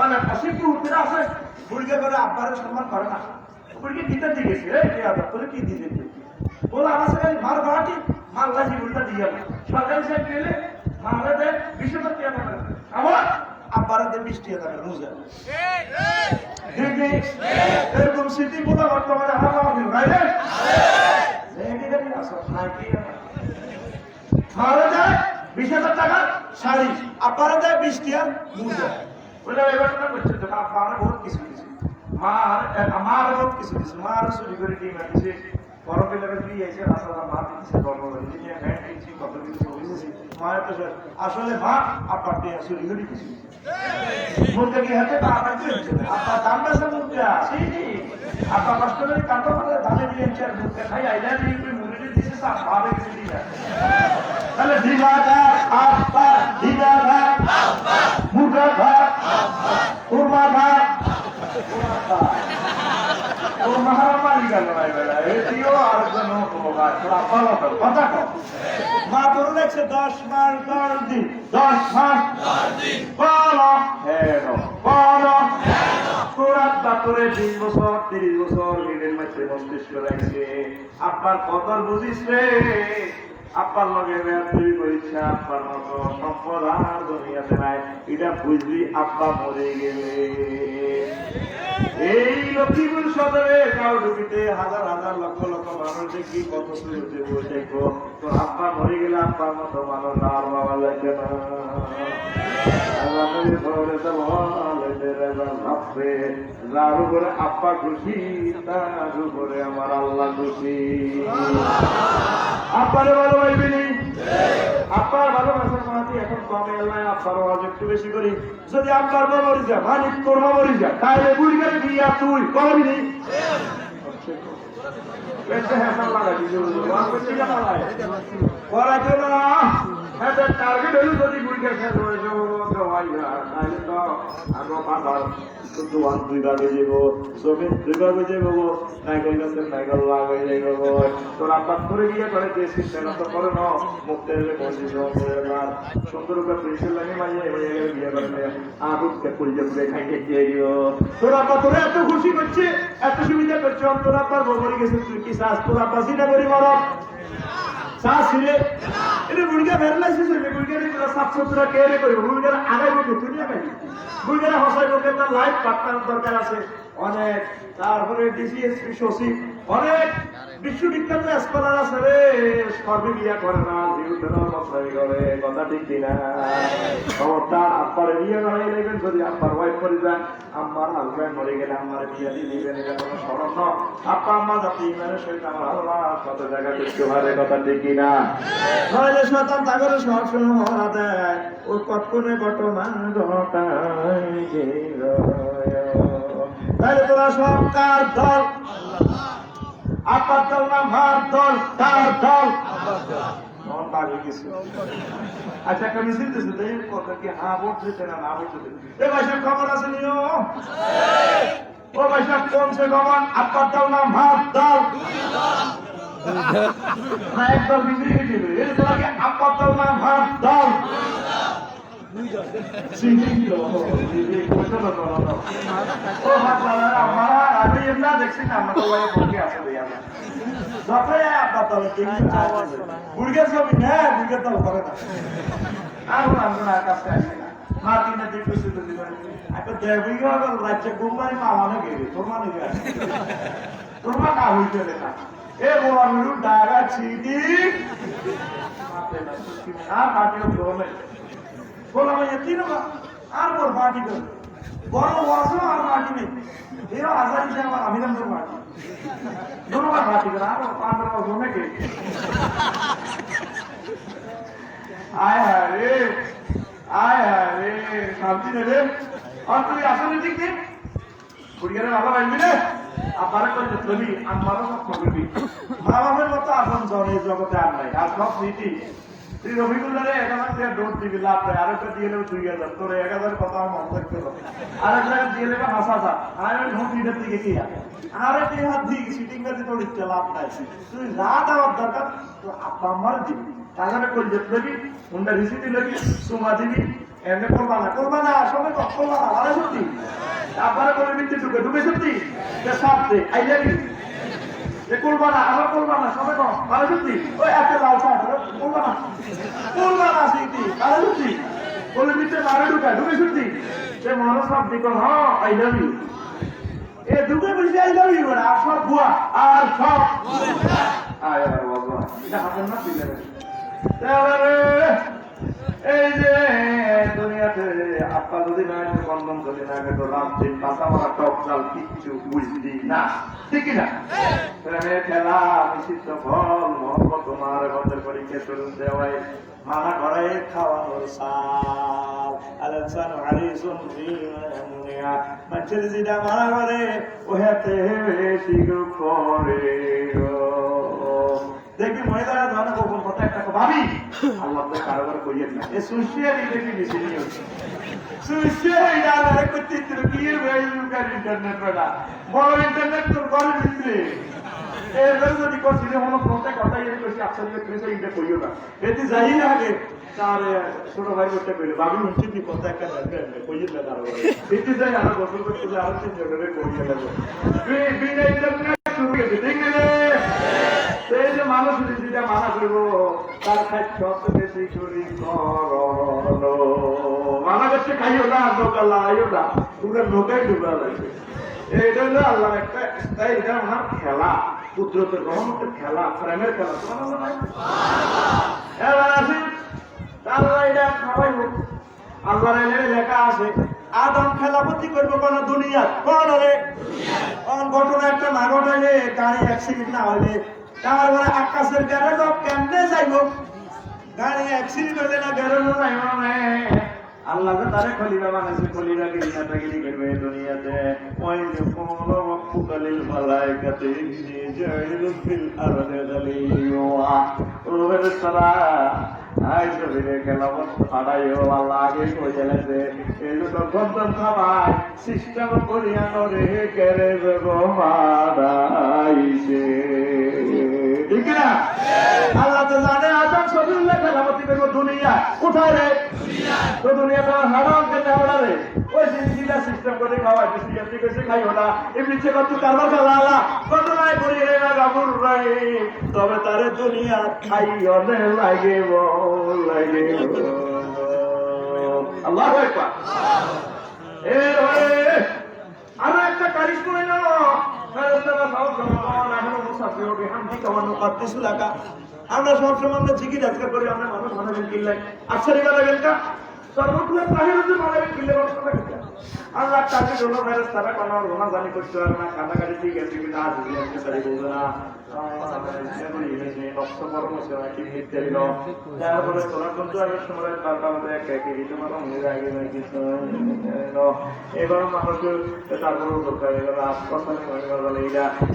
A: অনেক হাসি কি উঠতে আছে বুড়িকে করে আব্বারের সম্মান করে না বুড়িকে গীতা দিয়ে গেছি রে তোরে কি দিয়ে দিতে বলো আমার সাথে মার ভাড়াটি মার লাজি উল্টা দিয়ে সরকারি সাহেব পেলে মারা দেয় 20,000 টাকা আমার আব্বারা দেয় 20 টাকা বুঝলেন এরকম স্মৃতি গুলো বর্তমানে মারা যায় 20,000 টাকা শাড়ি আব্বারা দেয় 20 টাকা বুঝলেন বলে এবার করছে তো আব্বারা বহুত কিছু কিছু আমার বহুত কিছু কিছু মার চুরি করে কি মারছে বড় পেলারে দিয়ে এসে আসলে মা দিচ্ছে গর্ব নিয়ে হ্যাঁ দিচ্ছি কত কিছু বুঝেছি মায়ের তো আসলে মা আব্বার দিয়ে চুরি করে কিছু মুরগা কি হাতে আবার চলছে আব্বা দাম বেশি মুরগা সেই আব্বা কষ্ট করে কাটো করে ধানে দিয়ে চার মুরগা খাই আইলা দিয়ে মুরগি দিছে সব ভাবে কিছু দিয়ে তাহলে দিবা ভাত আব্বা দিবা ভাত আব্বা মুরগা ভাত কুরমা ভাত তোর মহারামারি গেল নাই বেলা এটিও আর যেন কথা কম মা তোর দেখছে 10 মাস 10 দিন 10 মাস 10 দিন বলো বলো তোর আব্বা তোরে 20 বছর 30 বছর নিজের মাঝে মস্তিষ্ক রাখছে আব্বার কদর বুঝিস রে আব্বার লগে তুই করিস আব্বার মতো সম্পদ আর দুনিয়াতে নাই এটা বুঝবি আব্বা মরে গেলে এই লক্ষ্মীপুর সদরে কাউডুবিতে হাজার হাজার লক্ষ লক্ষ মানুষ দেখি কত সুযোগে দেখবো তো আব্বা মরে গেলে আব্বার মতো মানুষ আর বাবা লাগবে না যার উপরে আব্বা খুশি তার উপরে আমার আল্লাহ খুশি আব্বারে ভালোবাসবিনি আব্বার ভালোবাসার মাঝে এখন কমে এলাই আব্বার আওয়াজ একটু বেশি করি যদি আব্বার মা মরি যা মানিক তোর মা মরি যা তাহলে বুড়িকে বিয়া তুই করবি করার জন্য টার্গেট হলো যদি বুড়িকে শেষ হয়ে যাবো তাহলে তো আমরা পাতার দুই ভাগে যাবো জমিন 2 ভাগে যাবো নাইকেল গাছের নাইকেল লাভ হয়ে যাবো তোর আব্বার করে বিয়ে করে দিয়েছিস সেটা তো করে না মুক্তি হলে বসিস সুন্দর করে প্রিন্সেল লাগে মাঝে বিয়ে করে আবুকে পরিচয় করে খাইয়ে দিয়ে দিও তোর আব্বা তোরা এত খুশি করছে এত সুবিধা করছে তোর আব্বার বমরি গেছে তুই কি চাস তোর আব্বা সিটা করি মারো চাষ ছিঁড়ে এটা বুড়িকা ফেরলাইছিস বুড়িকা সাফ সুতরা কে রে করবো বুড়িকার আগাই বলবে তুই আগাই বুড়িকার হসাই বলতে তার লাইফ পার্টনার দরকার আছে অনেক তারপরে ডিসিএসপি সচিব অনেক বিশ্ববিখ্যাত স্কলার আছে রে সবই বিয়া করে না উঠোনো মশলাই করে কথা ঠিক কিনা খবরদার আব্বার বিয়ে করাই নেবেন যদি আব্বার ওয়াইফ করে যান আম্মার হাজব্যান্ড মরে গেলে আমার বিয়ে দিয়ে দিবেন এটা কোনো স্মরণ আব্বা আম্মা যাতে ইমানের সহিত আমার আল্লাহ কত জায়গা দেখতে পারে কথা ঠিক কিনা নইলে শতান তাগরে সব শুনে মরা দেয় ও কটকনে ঘটনা ঘটায় গেল তাহলে তোরা সব কার দল আপার দল না ভার দল কার দল আচ্ছা একটা মিছিল দিচ্ছে তাই কথা কি হ্যাঁ ভোট দিতে না না ভোট দিতে এ ভাই সাহেব খবর আছে নিও ও ভাই সাহেব কমছে খবর আপার দল না ভার দল না একদল বিজয়ী দিবে এর তোরা আপার দল না ভার দল দেখছি না আমরা আছে বুড়গের ছবি না বুড়গের দল করে না আর কাছে আসে না মার্কিনে দিকে দিবেন একটা দেবী রাজ্যে কোম্পানি মামানো গেলে তোর মানে তোর মা কা হইতে না এ বড় ডাগা ছিটি আর পাটিও ধরে বললাম তিন আর বল পার্টি কর বড় বড় আর পার্টি নেই এরা আজাদ হিসেবে আমার অভিনন্দন পার্টি दोनों का पार्टी करा और 15 घूमे के आया रे शांति ने रे और तू आसन ठीक नहीं बुढ़िया रे बाबा बैठ ले आप बारे को जल्दी आप मारो सब मगरबी बाबा फिर मत आसन जाने जगत आ नहीं आज सब नीति श्री রবিকুল্লারে 1000 ডোজ দিবি লাভ পায় আর একটা দিয়ে নেব 2000 তোর 1000 কথা মন থাকতে হবে আর একটা দিয়ে নেব হাসাসা আর আমি ঢোক দিতে দিকে কি আর একটা হাত দিয়ে সিটিং করতে তোর ইচ্ছা লাভ নাই তুই রাত আর দরকার তো আপা মার দিবি তাহলে কোন যেতবি উন্ডা রিসিটি লাগি সুমা দিবি এমনি করবা না সবাই করবা না আরে সত্যি তারপরে করে নিতে ঢুকে সত্যি যে সাথে আই লাগি এ করবা না আমার করবা না সবাই কম আরে সত্যি ওই এত লাল শার্ট করবা না সত্যি আরে সত্যি বলে দিতে মারে ঢুকে সত্যি সে মনে সব দিকো হ্যাঁ আই লাভ ইউ এ ঢুকে বসে আই লাভ ইউ আর সব বুয়া আর সব আয় আর বাবা এটা হাতের না দিলে এই যে দুনিয়াতে আপা যদি না একটু বন্ধন যদি না একটু রাত দিন বাসা মারা টক চাল কিচ্ছু বুঝলি না ঠিক না প্রেমের খেলা নিষিদ্ধ ফল মহব্বত তোমার বন্ধের পরীক্ষা চলুন দেওয়াই মানা করে খাওয়ানোর সাল আলানসান হারিসুন দুনিয়া মানুষের যেটা মানা করে ওহাতে বেশি করে দেখবি মহিলারা ধরনের গোপন কথা একটা ভাবি আল্লাহ তো কারোবার করিয়েন না এ সুশিয়ার দেখবি বেশি নিয়ে হচ্ছে সুশিয়ার যারা করতে কি ভাই ইন্টারনেট বেটা বড় ইন্টারনেট তোর ঘরের ভিতরে এর যদি করছিস মনে প্রত্যেক কথাই এর বেশি আসলে তুমি ইন্টার করিও না এতে যাই না আগে তার ছোট ভাই করতে পেলে ভাবি হচ্ছে কি কথা একটা কইয়ে না কারোবার এতে যাই আরো গোসল করতে আরো তিন জনের করিয়ে লাগবে বিনা ইন্টারনেট শুরু গেছে ঠিক না এই যে মানুষ যেটা মানা করবো তার খাদ্য বেশি করি মানা করছে খাইও না নৌকা লাগাইও না তোমরা নৌকায় ডুবা লাগবে এইটা হলো আল্লাহ একটা তাই এটা আমার খেলা কুদরতের রহমতের খেলা প্রেমের খেলা এবার আসি আল্লাহ এটা খাওয়াইব আল্লাহর লেখা আছে আদম খেলাপতি করবো কোন দুনিয়া কোন রে ঘটনা একটা না ঘটাইলে গাড়ি অ্যাক্সিডেন্ট না হইলে তারপরে আকাশের গ্যারেজ কেমনে যাইব গাড়ি অ্যাক্সিডেন্ট হইলে না গ্যারেজ যাইব না আল্লাহ তারে খলিফা বানাইছে খলিফা গিরিনাটাগিরি করবে দুনিয়াতে ওই যে কোন ওয়াকুলিল মালাইকাতি জাইলুল ফিল আরদি দালিওয়া রুবের সারা আই জবিরে কেলামত আড়াইও আল্লাহ আগে কই গেলেছে এই তো গন্তম খাবাই সিস্টেম করিয়া নরে কেরে মারাইছে ঠিক না আল্লাহ তো জানে আদম সবিল্লাহ খেলাপতি করবো দুনিয়া কোথায় রে তো দুনিয়া তো হারাম কেটে ওরা রে ওই জিনিসটা সিস্টেম করে খাওয়াই সিস্টেম থেকে খাইও না এমনি চেয়ে তুই কারবার খেলা কত নাই করি রে না গাবুর রাই তবে তারে দুনিয়া খাইও নে লাগে আল্লাহু আকবার আরো একটা তারিখ করে নাও আমরা সবসময় আমরা ঠিকই যাত্রা করি, আমরা মানুষ মানাবেন কিনলাই আচ্ছারি কথা গেলকা সর্বগুলো তাহিরুদ্দিন মানাবেন কিনলে কথা গেলকা আল্লাহ তাকে জন্য ভাইরাস তারা কোনো রোনা জানি করতে পারে না, কাটাকাটি ঠিক আছে কিন্তু আজ আজকে তারি বলবে না এবার মানুষের তারপর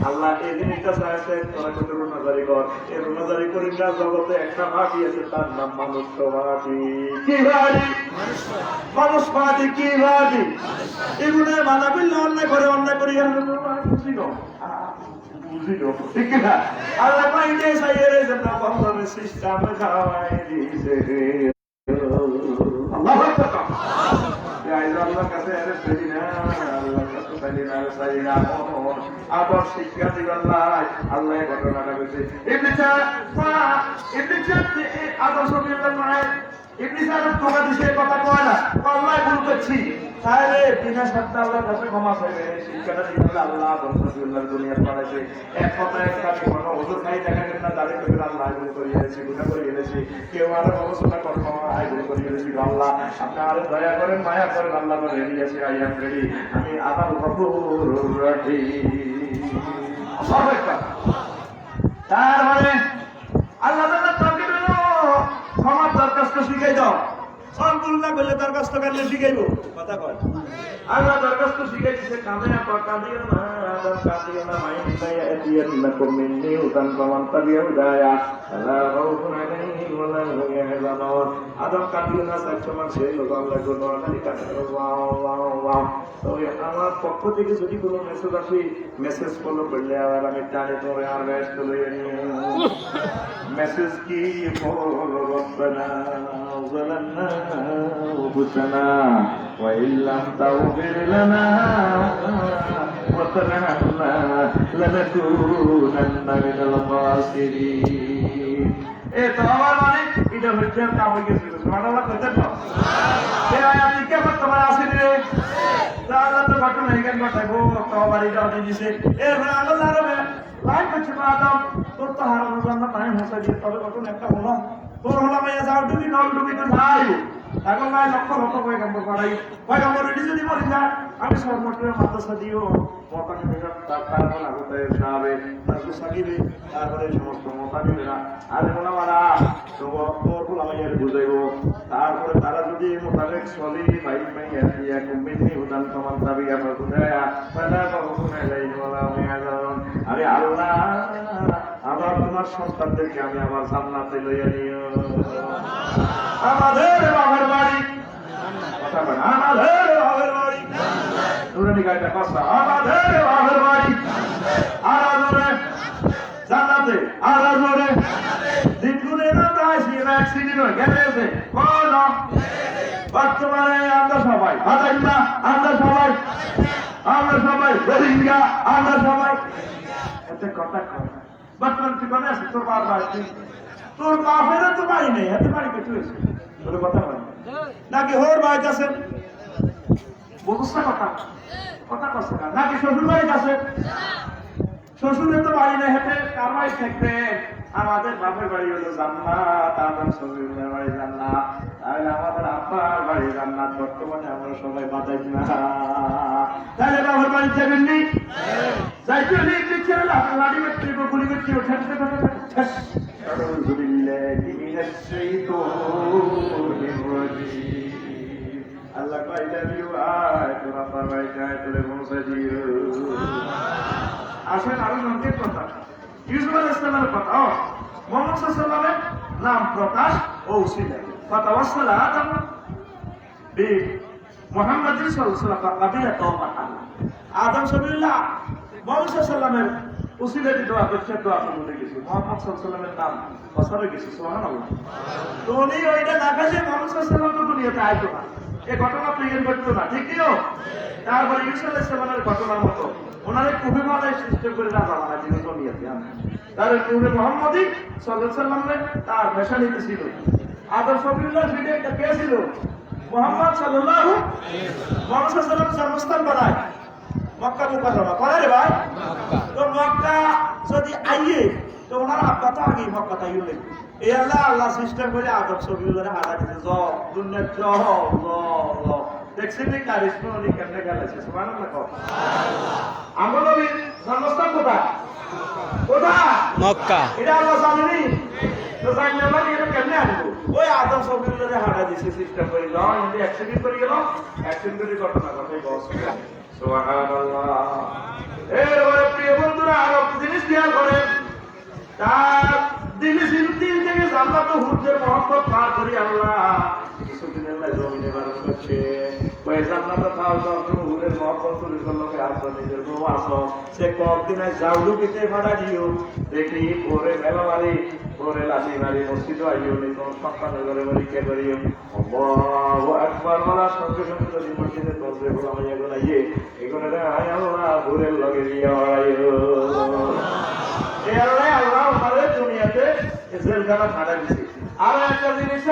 A: আল্লাহ এই জিনিসটা চাইছে তোরা কত রোনাজারি কর, এই রোনাজারি করি না জগতে একটা পার্টি আছে তার নাম মানুষ পার্টি। কি পার্টি? মানুষ পার্টি। কি পার্টি? এগুলো মানা করলে অন্যায় করে, অন্যায় করি খুশি ঠিক না? আল্লাহ পাইতে চাইয়ে জন্য বন্ধনের সিস্টেম খাওয়াই দিয়েছে। আল্লাহ কাছে আবার শিক্ষা দিবেন আল্লাহ ঘটনাটা বলছে আদর্শ মায়ের তোমরা দিছে কথা কয় না আল্লাহ ভুল করছি তাহলে বিনা শব্দ আল্লাহর কাছে ক্ষমা চাইবে। শিক্ষাটা দিতে আল্লাহ বরকতুল্লাহ দুনিয়ার বানাইছে। এক কথায় একটা কোনো হুজুর নাই দেখা গেল না দাঁড়িয়ে করে আল্লাহ ভুল করে এনেছি, গুণা করে এনেছি, কেউ আরো গবেষণা করবো আয় ভুল করে এনেছি। আল্লাহ আপনি আরো দয়া করেন, মায়া করেন, আল্লাহ করে রেডি আছি, আই এম রেডি, আমি আবার গফুর রহিম। তার মানে আল্লাহ ক্ষমার দরখাস্ত শিখাই দাও, সম্পূর্ণ না করলে দরখাস্ত কাটলে শিখাইব কথা কয়। আল্লাহ দরখাস্ত শিখাই দিচ্ছে কাঁদিও না কাঁদিও না মাই নিতাইয়া এদিয়া তিনাকুম মিন্নি উতান কমান তাবিয়া উদায়া আল্লাহ রাউফুন আলাইহিম ওয়ালা হুম ইয়াহজানুন। আদম কাঁদিও না সাক্ষমান সেই লোক আল্লাহ কোনো আনারি কাটে ওয়াও। তো আমার পক্ষ থেকে যদি কোনো মেসেজ আসে মেসেজ ফলো করলে আবার আমি টানে তোরে আর ব্যস্ত লইয়া নিয়ে মেসেজ কি বলো রব্বানা ظلمنا أنفسنا وإن لم تغفر لنا وترحمنا لنكونن من الخاسرين। এ তো আমার মানে এটা হচ্ছে কাম হয়ে গেছে সুবহানাল্লাহ কইতেন না এ আয়াত কি আবার তোমার আসে রে আল্লাহ তো ঘটনা এখানে ঘটাইবো তো বাড়ি যাও দিছে এ আল্লাহ রবে লাইক করছে আদম তোর তো হারানোর জন্য টাইম হচ্ছে যে তবে ঘটনা একটা হলো তোর হলো মাইয়া যাও ডুবি নল ডুবি তো যাই এখন ভাই লক্ষ লক্ষ পয়গাম্বর করাই পয়গাম্বর রেডি যদি মরে যায় আমি সর্বত্র মাদ্রাসা দিও মতাকে বেগাম তারপর আগুতে সাবে তারপর সাকিবে তারপরে সমস্ত মতাকিবেরা আরে মোলামারা তো তোর হলো মাইয়ার বুঝাইবো তারপরে তারা যদি মোতাবেক চলি ভাই মাইয়া দিয়া কুমিনি উদান সমান দাবি আমার বুঝায়া পালা বহুনে যাই বলা আমি আজান আরে আল্লাহ আবার তোমার সন্তানদেরকে আমি আমার জান্নাতে লইয়া নিও। আমাদের বাবার বাড়ি কথা বলে আমাদের বাবার বাড়ি নুরানি গাইটা কথা আমাদের বাবার বাড়ি আরাজরে জান্নাতে আরাজরে দিনগুনে না আসি না অ্যাক্সিডেন্ট হয়ে গেছে কোন বর্তমানে আমরা সবাই না আমরা সবাই রোহিঙ্গা আমরা সবাই এতে কথা কয় বর্তমান জীবনে আছে তোর বাপ বাড়ি তোর বাপেরও তো বাড়ি নেই এত বাড়ি কিছু হয়েছে তোর কথা বলে নাকি হোর বাড়িতে আছে বুঝছে কথা কথা কচ্ছে না নাকি শ্বশুর বাড়িতে আছে শ্বশুরের তো বাড়ি নেই হেঁটে কার বাড়ি থাকবে আমাদের বাপের বাড়ি হলো জান্নাত আমার শ্বশুরের বাড়ি জান্নাত তাহলে আমাদের আব্বার বাড়ি জান্নাত বর্তমানে আমরা সবাই বাঁচাই না তাহলে বাবার বাড়ি যাবেন নি যাইতে হলে দিচ্ছে না লাড়ি করতে গুলি করতে ওঠে أعوذ بالله من الشيطان الرجيم الله قال لي آية فرميت آية المنسجير আসেন আরো সংক্ষেপ কথা ইউসুফ আলাইহিস সালামের কথা মুহাম্মদ সাল্লাল্লাহু আলাইহি ওয়াসাল্লামের নাম প্রকাশ ও উসিলা ফাতাওয়াসাল আদম বি মুহাম্মদ সাল্লাল্লাহু আলাইহি ওয়াসাল্লাম কাবিলা তওবা আদম সাল্লাল্লাহ মুহাম্মদ সাল্লাল্লাহু আলাইহি ওয়াসাল্লামের উসিলাতে দোয়া করছে দোয়া করতে গেছে মুহাম্মদ সাল্লাল্লাহু আলাইহি ওয়াসাল্লামের নাম প্রচারে গেছে সুবহানাল্লাহ। তো উনি ওইটা না কাছে মুহাম্মদ সাল্লাল্লাহু আলাইহি ওয়াসাল্লাম দুনিয়াতে আইতো না এই ঘটনা প্রেজেন্ট করতো না ঠিক কি তারপরে ইউসুফ আলাইহিস সালামের ঘটনার মতো ওনারে কুফে মালায় সিস্টেম করে রাখা হয় জীবন দুনিয়াতে তার নূরে মুহাম্মদী সাল্লাল্লাহু আলাইহি ওয়াসাল্লামের তার মেশানিতে ছিল আদম সবিল্লাহ ভিডিওটা কে ছিল মুহাম্মদ সাল্লাল্লাহু আলাইহি ওয়াসাল্লাম জন্মস্থান বানায় মক্কা মুকাররমা করে রে ভাই তো মক্কা যদি আইয়ে তো ওনার আব্বা তো আগেই হক কথা ইউলে এই আল্লাহ সিস্টেম করে আদব ছবিগুলো হারা দিতে জ দুনিয়া জ দেখছেন নি কারিশমা উনি কেমনে গেলেছে সুবহানাল্লাহ আমার নবীর জন্মস্থান কোথায়
B: মক্কা
A: এটা আল্লাহ জানেনি তো জানি না এটা কেমনে আনবো ওই আদম ছবিগুলো হারা দিছে সিস্টেম করে যাও এমনি অ্যাক্সিডেন্ট করে গেল অ্যাক্সিডেন্ট করে ঘটনা ঘটে বস সুবহানাল্লাহ এর প্রিয় বন্ধুরা আরো জিনিস খেয়াল করেন তার দিনে দিন থেকে জান্নাত ও হুজুরের মহব্বত পার করি আল্লাহ কিছুদিন আল্লাহ জমিনে বারণ করছে ওই জান্নাতে থাও তো হুজুরের মহব্বত করে লোকে আসো নিজের বউ আসো সে কতদিন জাউলুকিতে ভাড়া দিও দেখি পরে মেলা মারি পরে লাঠি মারি মসজিদ আইও নি তোমার সন্তানের ঘরে বাড়ি কে করিও আল্লাহু আকবার বলার সঙ্গে সঙ্গে যদি মসজিদে দরজে বলা এগুলো এগুলো আয় আল্লাহ হুজুরের লগে নিয়ে আইও আল্লাহ আমাদের দুনিয়াতে জেলখানা খাটা দিচ্ছে আর একটা জিনিস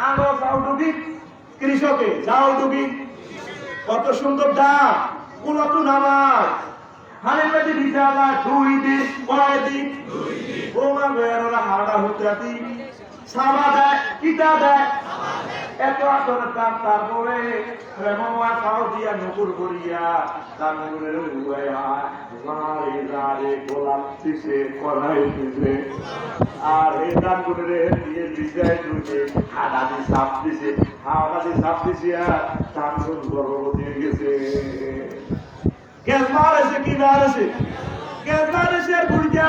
A: আলো যাওডুবি কৃষকে যাওডুবি কত সুন্দর ডাক কুলত নামাজ হারিবাদি বিজালা 2 দিন কয় দিন ওমা বেরোরা হাড়া হুতরাতি সামা দেয় কিতা দেয় এত আতর কাম তারপরে প্রেমমা খাও দিয়া নুপুর করিয়া তার নুপুরের উড়াইয়া মারে যারে গোলাপ দিছে করাই দিছে আর এই দান করে দিয়ে দিছে দুইছে হাড়াদি সাপ দিছে আর তার কোন গর্ভবতী হয়ে গেছে গ্যাস মারেছে কি মারেছে গ্যাস মারেছে আর বুড়িটা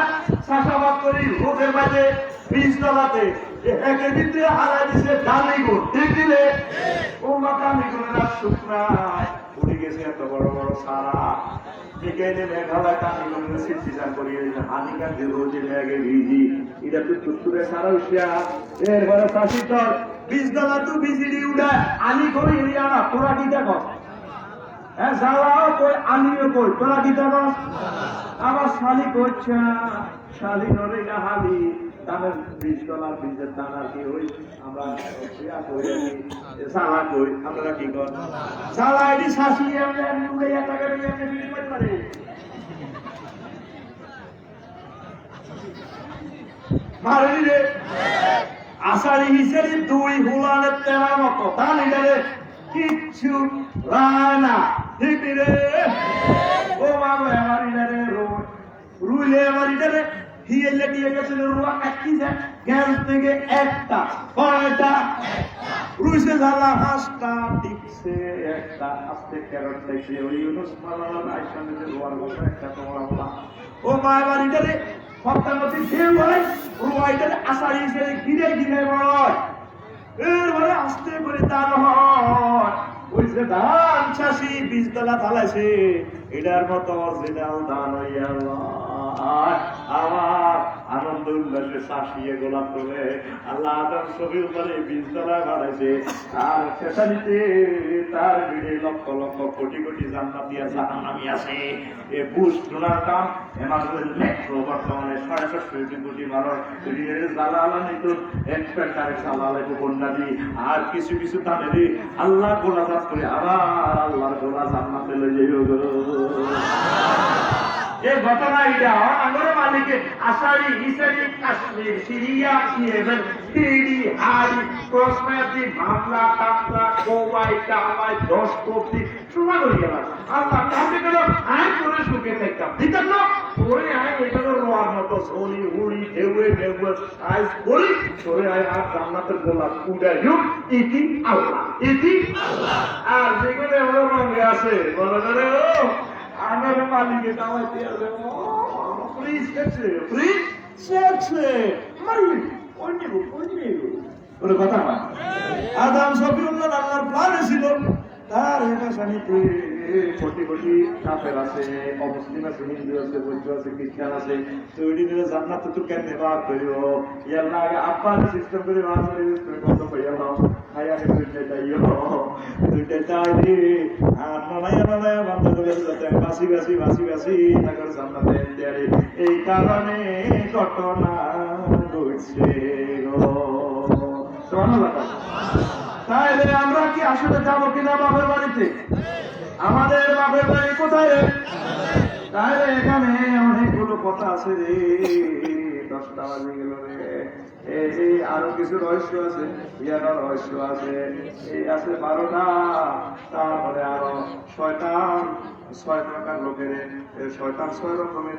A: চাষাবাদ করি রোদের মাঝে বীজ তলাতে একের ভিতরে হারাই দিছে ডালি গুড় ঠিক দিলে ও মাকামি গুড়ের আর শুকনায় উড়ে গেছে এত বড় বড় সারা বিকেলে মেঘালয় কামি গুড়ের সিদ্ধিজান করিয়ে দিচ্ছে হানিকার যে রোজে ব্যাগে ভিজি এটা তো তুত্তুরে সারা উঠিয়া এরপরে চাষি তোর বীজ তলা তো বিজিডি উড়ায় আনি করি এরিয়ানা তোরা কি দেখো হ্যাঁ যাওয়াও কই আমিও কই তোরা কি দেখো আবার শালি করছে শালি নরে হালি দামের বীজ তলার বীজের দানার কি হই আমরা সালা কই আপনারা কি করেন সালা এটি শাসি এমনি উড়ে টাকা এমনি বিক্রি করতে পারে মারি রে আষাঢ়ি হিসেবে 2 হুলানের তেরা মতো তা নিলে কিচ্ছু রানা ঠিক রে ও বাবা আমার ইনারে রুইলে আমার ইনারে হিয়েলে দিয়ে গেছিল রুয়া একই যায় জ্ঞান থেকে একটা কয়টা রুইছে ঝালা হাঁসটা টিপছে একটা আস্তে ক্যারট দেখছে ওই ইউনুস মালালা আইসামে যে রুয়ার বসে একটা তোমরা বলা ও মা আমার ইনারে সপ্তাহমতি ঢেউ হয় রুয়া ইনারে আষাঢ়ি হিসেবে ঘিরে ঘিরে বড় এরপরে আস্তে করে দান হয় ওই যে ধান চাষি বীজতলা ঢালাইছে এটার মতো অরিজিনাল ধান হইয়া আমার আনন্দ উল্লাসে শাসিয়ে গোলাপ করে আল্লাহ আদম ছবির উপরে বীজতলা বাড়াইছে আর শেষানিতে তার ভিড়ে লক্ষ লক্ষ কোটি কোটি জান্নাতি জাহান্নামী আছে এ বুশ ডোনাল্ড ট্রাম্প এমাজনের মেট্রো বর্তমানে ৬৬ কোটি মানুষ ঋণের জ্বালা আলানিত এক্সপেক্টারে সালালে বন্যা দি আর কিছু কিছু তাদের আল্লাহ গোলাজাত করে আবার আল্লাহর গোলা জান্নাতে লই যাইও গো এই ঘটনা এটা আমাদের মালিকে আষাঢ়ি হিসেবে কাশ্মীর সিরিয়া ইয়েমেন তিরি হাড়ি কসমেটিক মামলা টামলা কোবাই টামাই 10 কোটি সময় হয়ে গেল আল্লাহ কাছে গেল আয় করে সুখে থাকতাম দিতেন না ওরে আয় এটা তো রোয়ার মতো সোনি উড়ি ঢেউয়ে ঢেউয়ে সাইজ করি তোরে আয় আর জান্নাতের গোলাপ উড়াইও ইতি আল্লাহ আর যেগুলো ওর রঙে আছে বলে করে ও আমার মালিকে দাওয়াই দিয়ে প্লিজ ওর কথা হয় আদম সফিউল্লাহ আল্লাহর প্ল্যান ছিল তার হেফাজতে কোটি কোটি কাফের আছে অমুসলিম আছে হিন্দু আছে বৌদ্ধ আছে খ্রিস্টান আছে তৈরি দিলে জান্নাত তো কেমনে বার করিও ইয়াল্লাহ আগে আব্বার সিস্টেম করে বার করে কত কইয়া নাও খাইয়া দুইটা চাই রে আর নড়াইয়া বন্ধ করে যাতে বাসি তাদের জান্নাতে দেয়ারে এই কারণে ঘটনা ঘটছে তাইলে আমরা কি আসলে যাবো কিনা বাপের বাড়িতে আমাদের বাপের বাড়ি কোথায় রে তাইলে এখানে অনেকগুলো কথা আছে রে 10টা বাজে গেল রে। এই আরো কিছু রহস্য আছে, ইয়ারও রহস্য আছে। এই আছে 12টা, তারপরে আরো শয়তান 6 প্রকার লোকের, শয়তান 6 রকমের,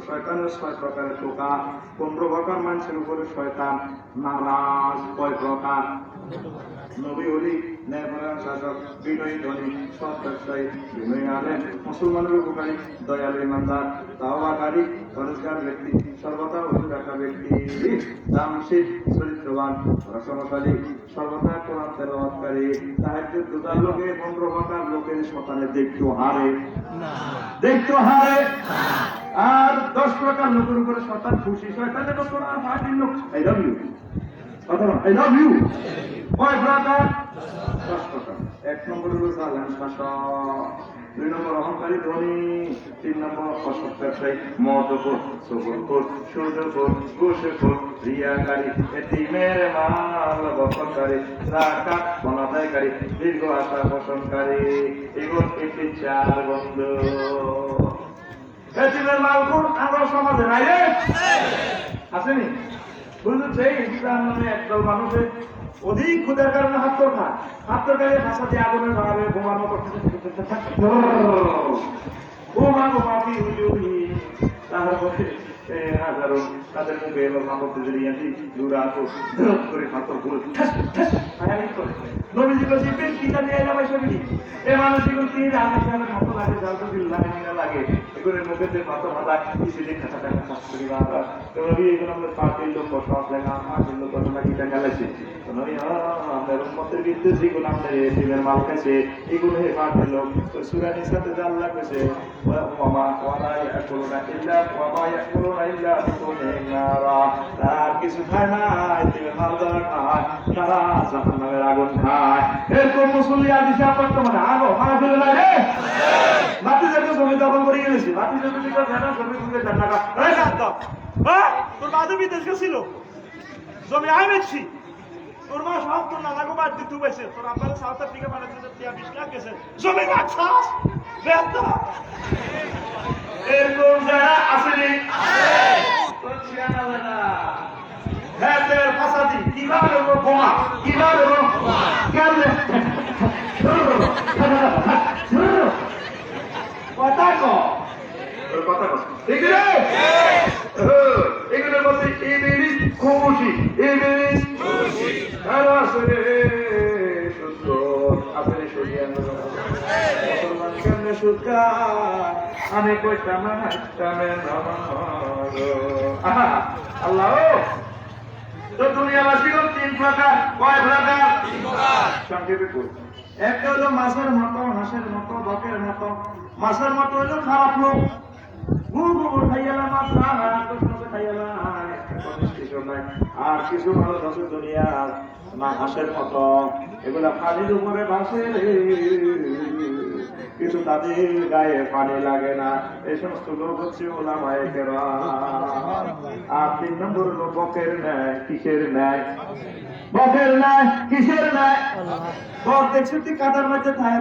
A: শয়তানের 6 প্রকারের টোকা, 15 প্রকার মানুষের উপরে শয়তান নারাজ। কয় প্রকার? নবী অলি, ন্যায়পরায়ণ শাসক, বিনয়ী ধনী, সৎ ব্যবসায়ী, বিনয়ী আলেম, মুসলমানের উপকারী, দয়ালু ইমানদার, তাওবাকারী, পরিষ্কার ব্যক্তি, সর্বদা অজু রাখা ব্যক্তি, দামশীল, চরিত্রবান, রসমশালী, সর্বদা কোরআন তেলাওয়াতকারী, তাহাজ্জুদ দুটার লোকে 15 প্রকার লোকের শতানে দেখতো হারে, দেখতো হারে। আর 10 প্রকার লোকের উপরে শতান খুশি, শয়তানের উপর আর ফাটিল লোক আই লাভ ইউ, কথা আই লাভ ইউ। কয় প্রকার? 10 প্রকার। 1 নম্বর হলো জালেম শাসক, 2 নম্বর অহংকারী ধনী, 3 নম্বর অসৎ ব্যবসায়ী, মদখোর, চোখখোর, সুদখোর, ঘুষখোর, রিয়াকারী, এতিমের মাল বক্ষণকারী, জাকাত অনাদায়কারী, দীর্ঘ আশা পোষণকারী। এগুলো 4 বন্ধু। এতিমের মাল কোন আমার সমাজে নাই রে, আসেনি? বুঝেছে? ইসলাম নামে একদল মানুষের অধিক ক্ষুদের কারণে হাত তো খায়, হাত তো খাইলে ভাষা দিয়ে আগুনের ভাবে বোমার মতো বোমা বোমাপি হুজুরি, তারপরে হাজারো তাদের মুখে এলো মাপতে যদি আসি দূরা আসো ধরত করে হাতর করে নবীজি বলছি পেট কিনা দিয়ে এলাম সবই এ মানুষগুলো তিন আমি সামনে হাত লাগে জালতো দিল লাগে না লাগে এগুলোর মুখে যে মাথা মাথা কিছু দিন খাতা টাকা শাস্ত্রী বাবা তো নবী এগুলো আমাদের পার্টির লোক সব লেখা পার্টির লোক কথা লাগিটা গেলেছে তো নবী আপনার উম্মতের বিরুদ্ধে যেগুলো আমাদের দিনের মাল খাইছে এগুলো হে পার্টির লোক সুরানির সাথে জাল লাগছে ওমা ওয়ালা ইয়াকুলুনা ইল্লা ওমা ইয়াকুলুনা ইল্লা বিকুনিন নারা, তারা কিছু খায় না দিনের মাল ধরে খায়, তারা জাহান্নামের আগুন খায়। এরকম মুসল্লি আদিসে বর্তমানে আগো মারা ফেলে না রে বাতি যাকে জমি দখল করে গেছে, বাতি জমি দিকে জানা জমি তুলে টাকা এই কাট হ্যাঁ তোর বাদে বিদেশ গেছিল জমি আই বেচছি তোর মা সব তোর নানাকে বাদ দিতে পাইছে, তোর আব্বারে সাউথ আফ্রিকা বানাতে 20 লাখ গেছে জমি বাচ্চাস বেতা এরকম যারা আসেনি তোর ছিয়ানা না হ্যাঁ তের ফাসাদি কিভাবে বোমা কিভাবে বোমা কেমনে কথা কো তোর কথা কো ঠিক রে এগুলো বলতে ইবিলি খুশি ইবিলি খুশি আর আসলে সুস্থ আপনি সুজিয়ান মুসলমান কেমনে সুখা আমি কইতাম না কামে নামাজ আল্লাহ তো দুনিয়াবাসীগণ 3 প্রকার কয় প্রকার 3 প্রকার সংক্ষেপে কই একটা হলো মাছের মতো হাঁসের মতো বকের মতো মাছের মতো হলো খারাপ লোক গুড় খাইয়ালা মাছ খাইয়ালা আর কিছু মানুষ আছে দুনিয়ার না হাঁসের মতো এগুলা পানির উপরে ভাসে কিন্তু তাদের গায়ে পানি লাগে না, এই সমস্ত লোক হচ্ছে ওলামায়ে কেরাম। আর 3 নম্বর হলো বকের ন্যায়, কিসের ন্যায়? বকের ন্যায়, কিসের ন্যায়? বক দেখছি তুই কাদার মধ্যে খায়,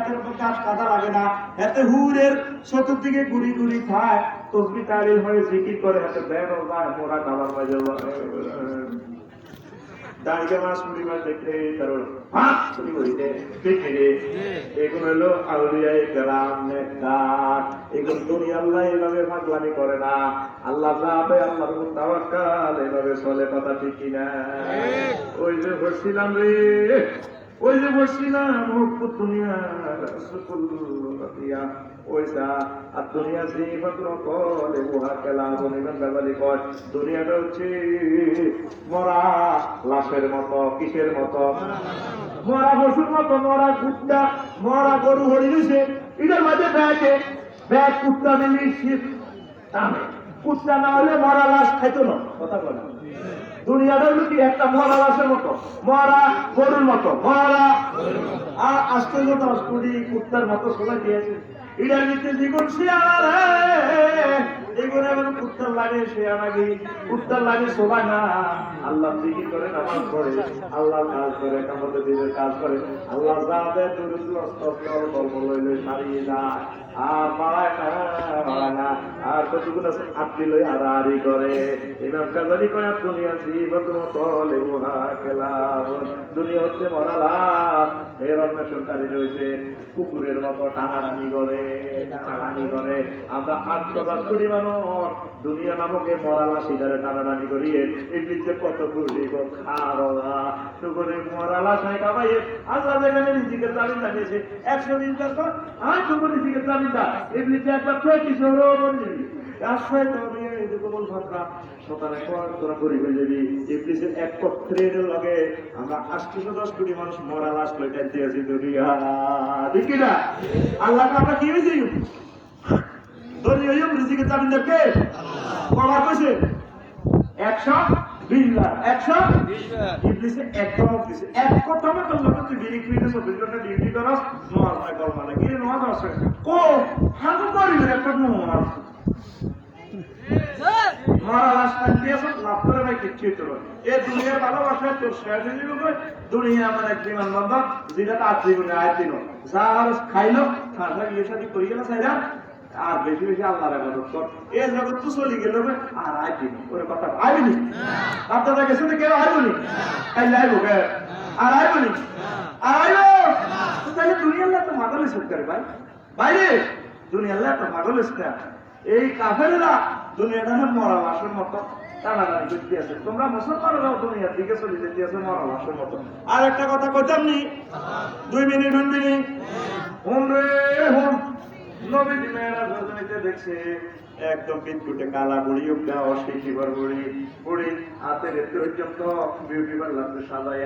A: কাদা লাগে না, এতে হুরের চতুর্দিকে ঘুরি ঘুরি খায়, তসবি তালিল হয়ে জিকির করে, এতে বেরো যায় মোরা কাদার মধ্যে দাঁড়িয়ে মাছ মুড়ি মাছ দেখলে তার হাত ছুটি করিতে দেখে এগুলো হলো আউলিয়ায়ে কেরাম নেককার। এগুলো দুনিয়া আল্লাহ এভাবে পাগলামি করে না, আল্লাহ যাবে আল্লাহর উপর তাওয়াক্কাল এভাবে চলে, কথা ঠিক কিনা? ওই যে বসছিলাম রে ওই যে বসছিলাম দুনিয়া ওইটা আর দুনিয়া জীবন কলে উহা খেলা বনিবেন বেবালি কয় দুনিয়াটা হচ্ছে মরা লাশের মতো, কিসের মতো? মরা পশুর মতো, মরা কুত্তা মরা গরু হরি দিছে এটার মাঝে ব্যাগ কুত্তা মিলিয়ে কুত্তা না হলে মরা লাশ খাইতো না, কথা বলে দুনিয়াটা হলো কি একটা মরা লাশের মতো, মরা গরুর মতো, মরা আর আশ্চর্য 10 কোটি কুত্তার মতো সবাই দিয়েছে এটার ভিতরে জীবন শিয়াল করে এবং উত্তর লাগে সে আমাকে উত্তর লাগে সবাই না আল্লাহ জিকির করে নামাজ পড়ে আল্লাহ কাজ করে কামতে দিনের কাজ করে আল্লাহ যাদের দুরুদ অস্তর গল্প লইলে সারিয়ে যায় আর পাড়ায় না আর কতগুলো আপনি লই হারাহারি করে ইমাম গাজালি কয় দুনিয়া জীবন তলে মুহা খেলাম দুনিয়া হচ্ছে মরালাম এর অন্বেষণকারী রয়েছে কুকুরের মতো টানাটানি করে আমরা 8 কোটি মানুষ দুনিয়া নামকে মরালা সিধারে টানাটানি করিয়ে ইংলিশে কত খুশি খাওয়া টুকুরে মরালা সাই কামাই আল্লাহ যেখানে নিজেকে জামিন দাঁড়িয়েছে 120 বছর আর টুকু নিজেকে জামিন দা ইংলিশে একবার প্র্যাকটিস হলো আশ্রয় তবে এদিকে ভাবরা সকালে তোরা করি হয়ে যাবি ইংলিশের এক পত্রের লগে আমরা 810 কোটি মানুষ মরা লাশ লইটাইতে আছি দুনিয়া দেখি না আল্লাহ আমরা কি হয়েছে ধরি হইম রিজিকে জামিন দেবকে কবার কইছে 120 লাখ 120 ইংলিশে এক ধমক দিছে এক কথা মত লোক তুই বিলি কইতে সব বিলটা ডিউটি করস নোয়াজ না কল মানে কি নোয়াজ আছে কো হাগু করি একটা নোয়াজ মারা রাস্তা দিয়ে সব লাভ করে ভাই কিচ্ছুই তো এই দুনিয়ার ভালোবাসা তোর শেষ হয়ে যাবে দুনিয়া আমার এক বিমান বন্ধন যেটা তার জীবনে আয়তিন যা আর খাইলো খাওয়া বিয়ে সাথে করি গেল সাইরা আর বেশি বেশি আল্লাহর ইবাদত কর এই জগৎ তো চলে গেল আর আয়তিন ওর কথা আইবনি আপনারা গেছে তো কেউ আইবনি কাইলে আইবো কে আর আইবনি আর আইবো তো তাহলে দুনিয়ার তো মাগলে সব করে ভাই বাইরে দুনিয়ার তো মাগলে না এই কাফেরেরা দুনিয়াটা মরা লাশের মতো টানাটানি করতে আছে তোমরা মুসলমানরাও দুনিয়ার দিকে চলে যেতে আছে মরা লাশের মতো আর একটা কথা কইতাম নি 2 মিনিট শুনবি নি হুন রে হুন নবীজি মেয়েরা রজনীতে দেখছে একদম বিদ্যুটে কালা বুড়ি উঠা অশীতিবার বুড়ি হাতে রেতে পর্যন্ত বিউটি পার্লার সাজায়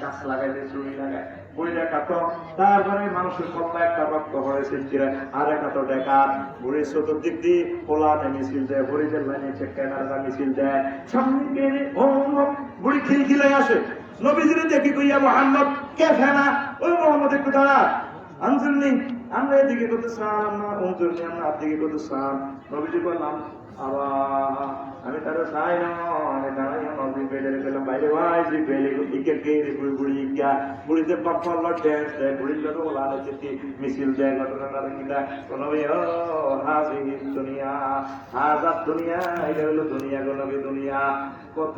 A: গাছ লাগাইতে চুড়ি লাগায় বুড়িটা কাটো তারপরে মানুষের কল্লা একটা রক্ত করে সিলচিরা আর একটা তো ডেকার বুড়ির চতুর্দিক দিয়ে পোলাতে মিছিল দেয় বুড়িদের লাইনে কেনারা মিছিল দেয় সামনে বুড়ি খিলখিলাই আসে নবীজিরে দেখি কইয়া মোহাম্মদ কে ফেনা ওই মোহাম্মদ একটু দাঁড়া আনসুননি আমরা এদিকে করতেছিলাম না অঞ্চলনি আমরা আপদিকে করতেছিলাম নবীজি বললাম আবার আমি তারা চাই না আমি দাঁড়াই নদী বেড়ে গেলাম বাইরে ভাই যে বেড়ে ইকে কে বুড়ি বুড়ি ইকা বুড়িতে পাপ্পা ড্যান্স দেয় বুড়ির লোক লাল হচ্ছে মিছিল দেয় ঘটনাটা কিনা কোনো হাজি দুনিয়া হাজার দুনিয়া এটা হলো দুনিয়া গণবী দুনিয়া কত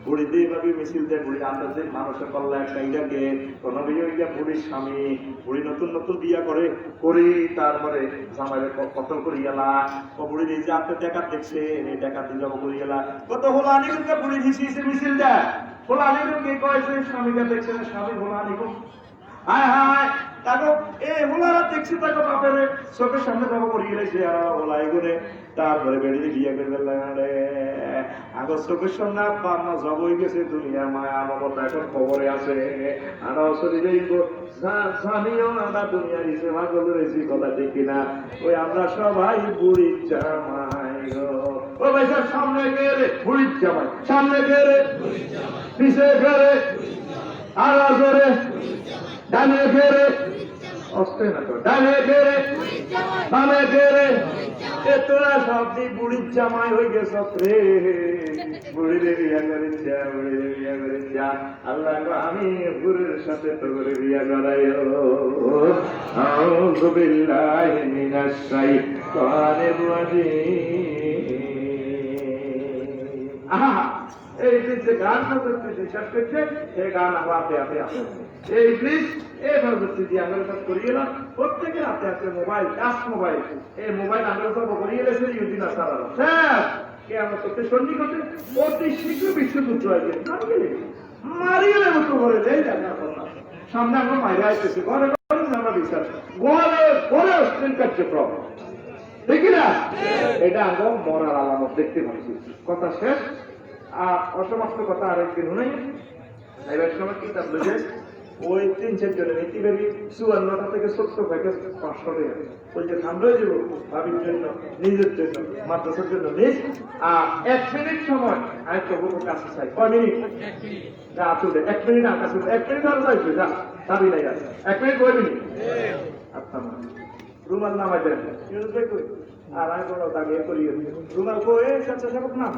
A: বুড়িতে এইভাবে মিছিল দেয় বুড়ি আন্দাজে মানুষের পাল্লা একটা ইটাকে কোনো বিয়ে বুড়ির স্বামী বুড়ি নতুন নতুন বিয়া করে তারপরে জামাইয়ের কতল করি গেলা ও বুড়ির এই যে আপনি টাকা দেখছে এই টাকা দিয়ে জমা করি গেলা কত হলো আনিকুমকে বুড়ি হিসিয়ে মিছিল দেয় হলো আনিকুম কে কয়েছে স্বামীকে দেখছে স্বামী হলো আনিকুম হায় হায় তাকে এই হোলারা দেখছি তাকে বাপের চোখের সামনে জমা করি গেছে ওলাই করে তারপরে বেরিয়ে বিয়ে করে রে আগর চোখের সামনে আব্বা আম্মা জব হয়ে গেছে দুনিয়া মায়া আমার কথা এখন খবরে আছে আর শরীরে জানিও আমরা দুনিয়ার সেবা করে রয়েছি কথা দেখি না ওই আমরা সবাই বুড়ির জামাই ও ভাই স্যার সামনে গেলে বুড়ির জামাই সামনে গেলে পিছে গেলে আওয়াজ করে ডানে গেলে অস্তে না তো ডানে গেলে বামে গেলে এ তোরা সব দিয়ে বুড়ির জামাই হয়ে গেছ রে বুড়িরে বিয়া করেছে বুড়িরে বিয়া করেছে আল্লাহ আমি বুড়ির সাথে তো করে বিয়া করাই আউযু বিল্লাহি মিনাশ শাইতানির রাজিম আহা এই যে গান করতেছে শেষ করছে এই গান আপে আপে আসে এই প্লিজ এই ভাবছি দিয়ে আমরা সব করিয়ে না প্রত্যেকের হাতে আছে মোবাইল টাচ মোবাইল এই মোবাইল আমরা সব করিয়ে গেছে ইউদিন আসার স্যার কে আমার সত্যি সন্ধি করতে অতি শীঘ্র বিশ্বযুদ্ধ হয়েছে মারিয়ে নেবো তো ঘরে যাই দেখা সামনে আমরা মাইরে আসতেছি ঘরে আমরা বিশ্বাস ঘরে ঘরে অস্ট্রেল কাটছে প্রবলেম দেখি না এটা আমরা মরার আলামত দেখতে পাচ্ছি কথা শেষ আর অসমাপ্ত কথা আরেকদিন শুনাই এবার সময় কিতাব বুঝে ওই 3-4 জনের ইতিবারি 54টা থেকে 70 প্যাকেজ 500 টাকা ওই যে সামনে যাবো ভাবির জন্য নিজের জন্য মাদ্রাসার জন্য নিজ আর 1 মিনিট সময় আমি তো বহু কাছে চাই কয় মিনিট যা আসলে 1 মিনিট আর কাছে 1 মিনিট আর চাইছে যা দাবি নাই আছে 1 মিনিট কয় মিনিট আচ্ছা রুমাল নামাই দেন আর আমি কোনো দাঁড়িয়ে করি রুমাল কয়ে স্বেচ্ছাসেবক নাম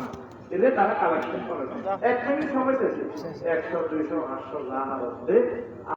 A: এলে তারা কালেকশন করে না 1 মিনিট সময় চাইছে 100 200 800 জানার মধ্যে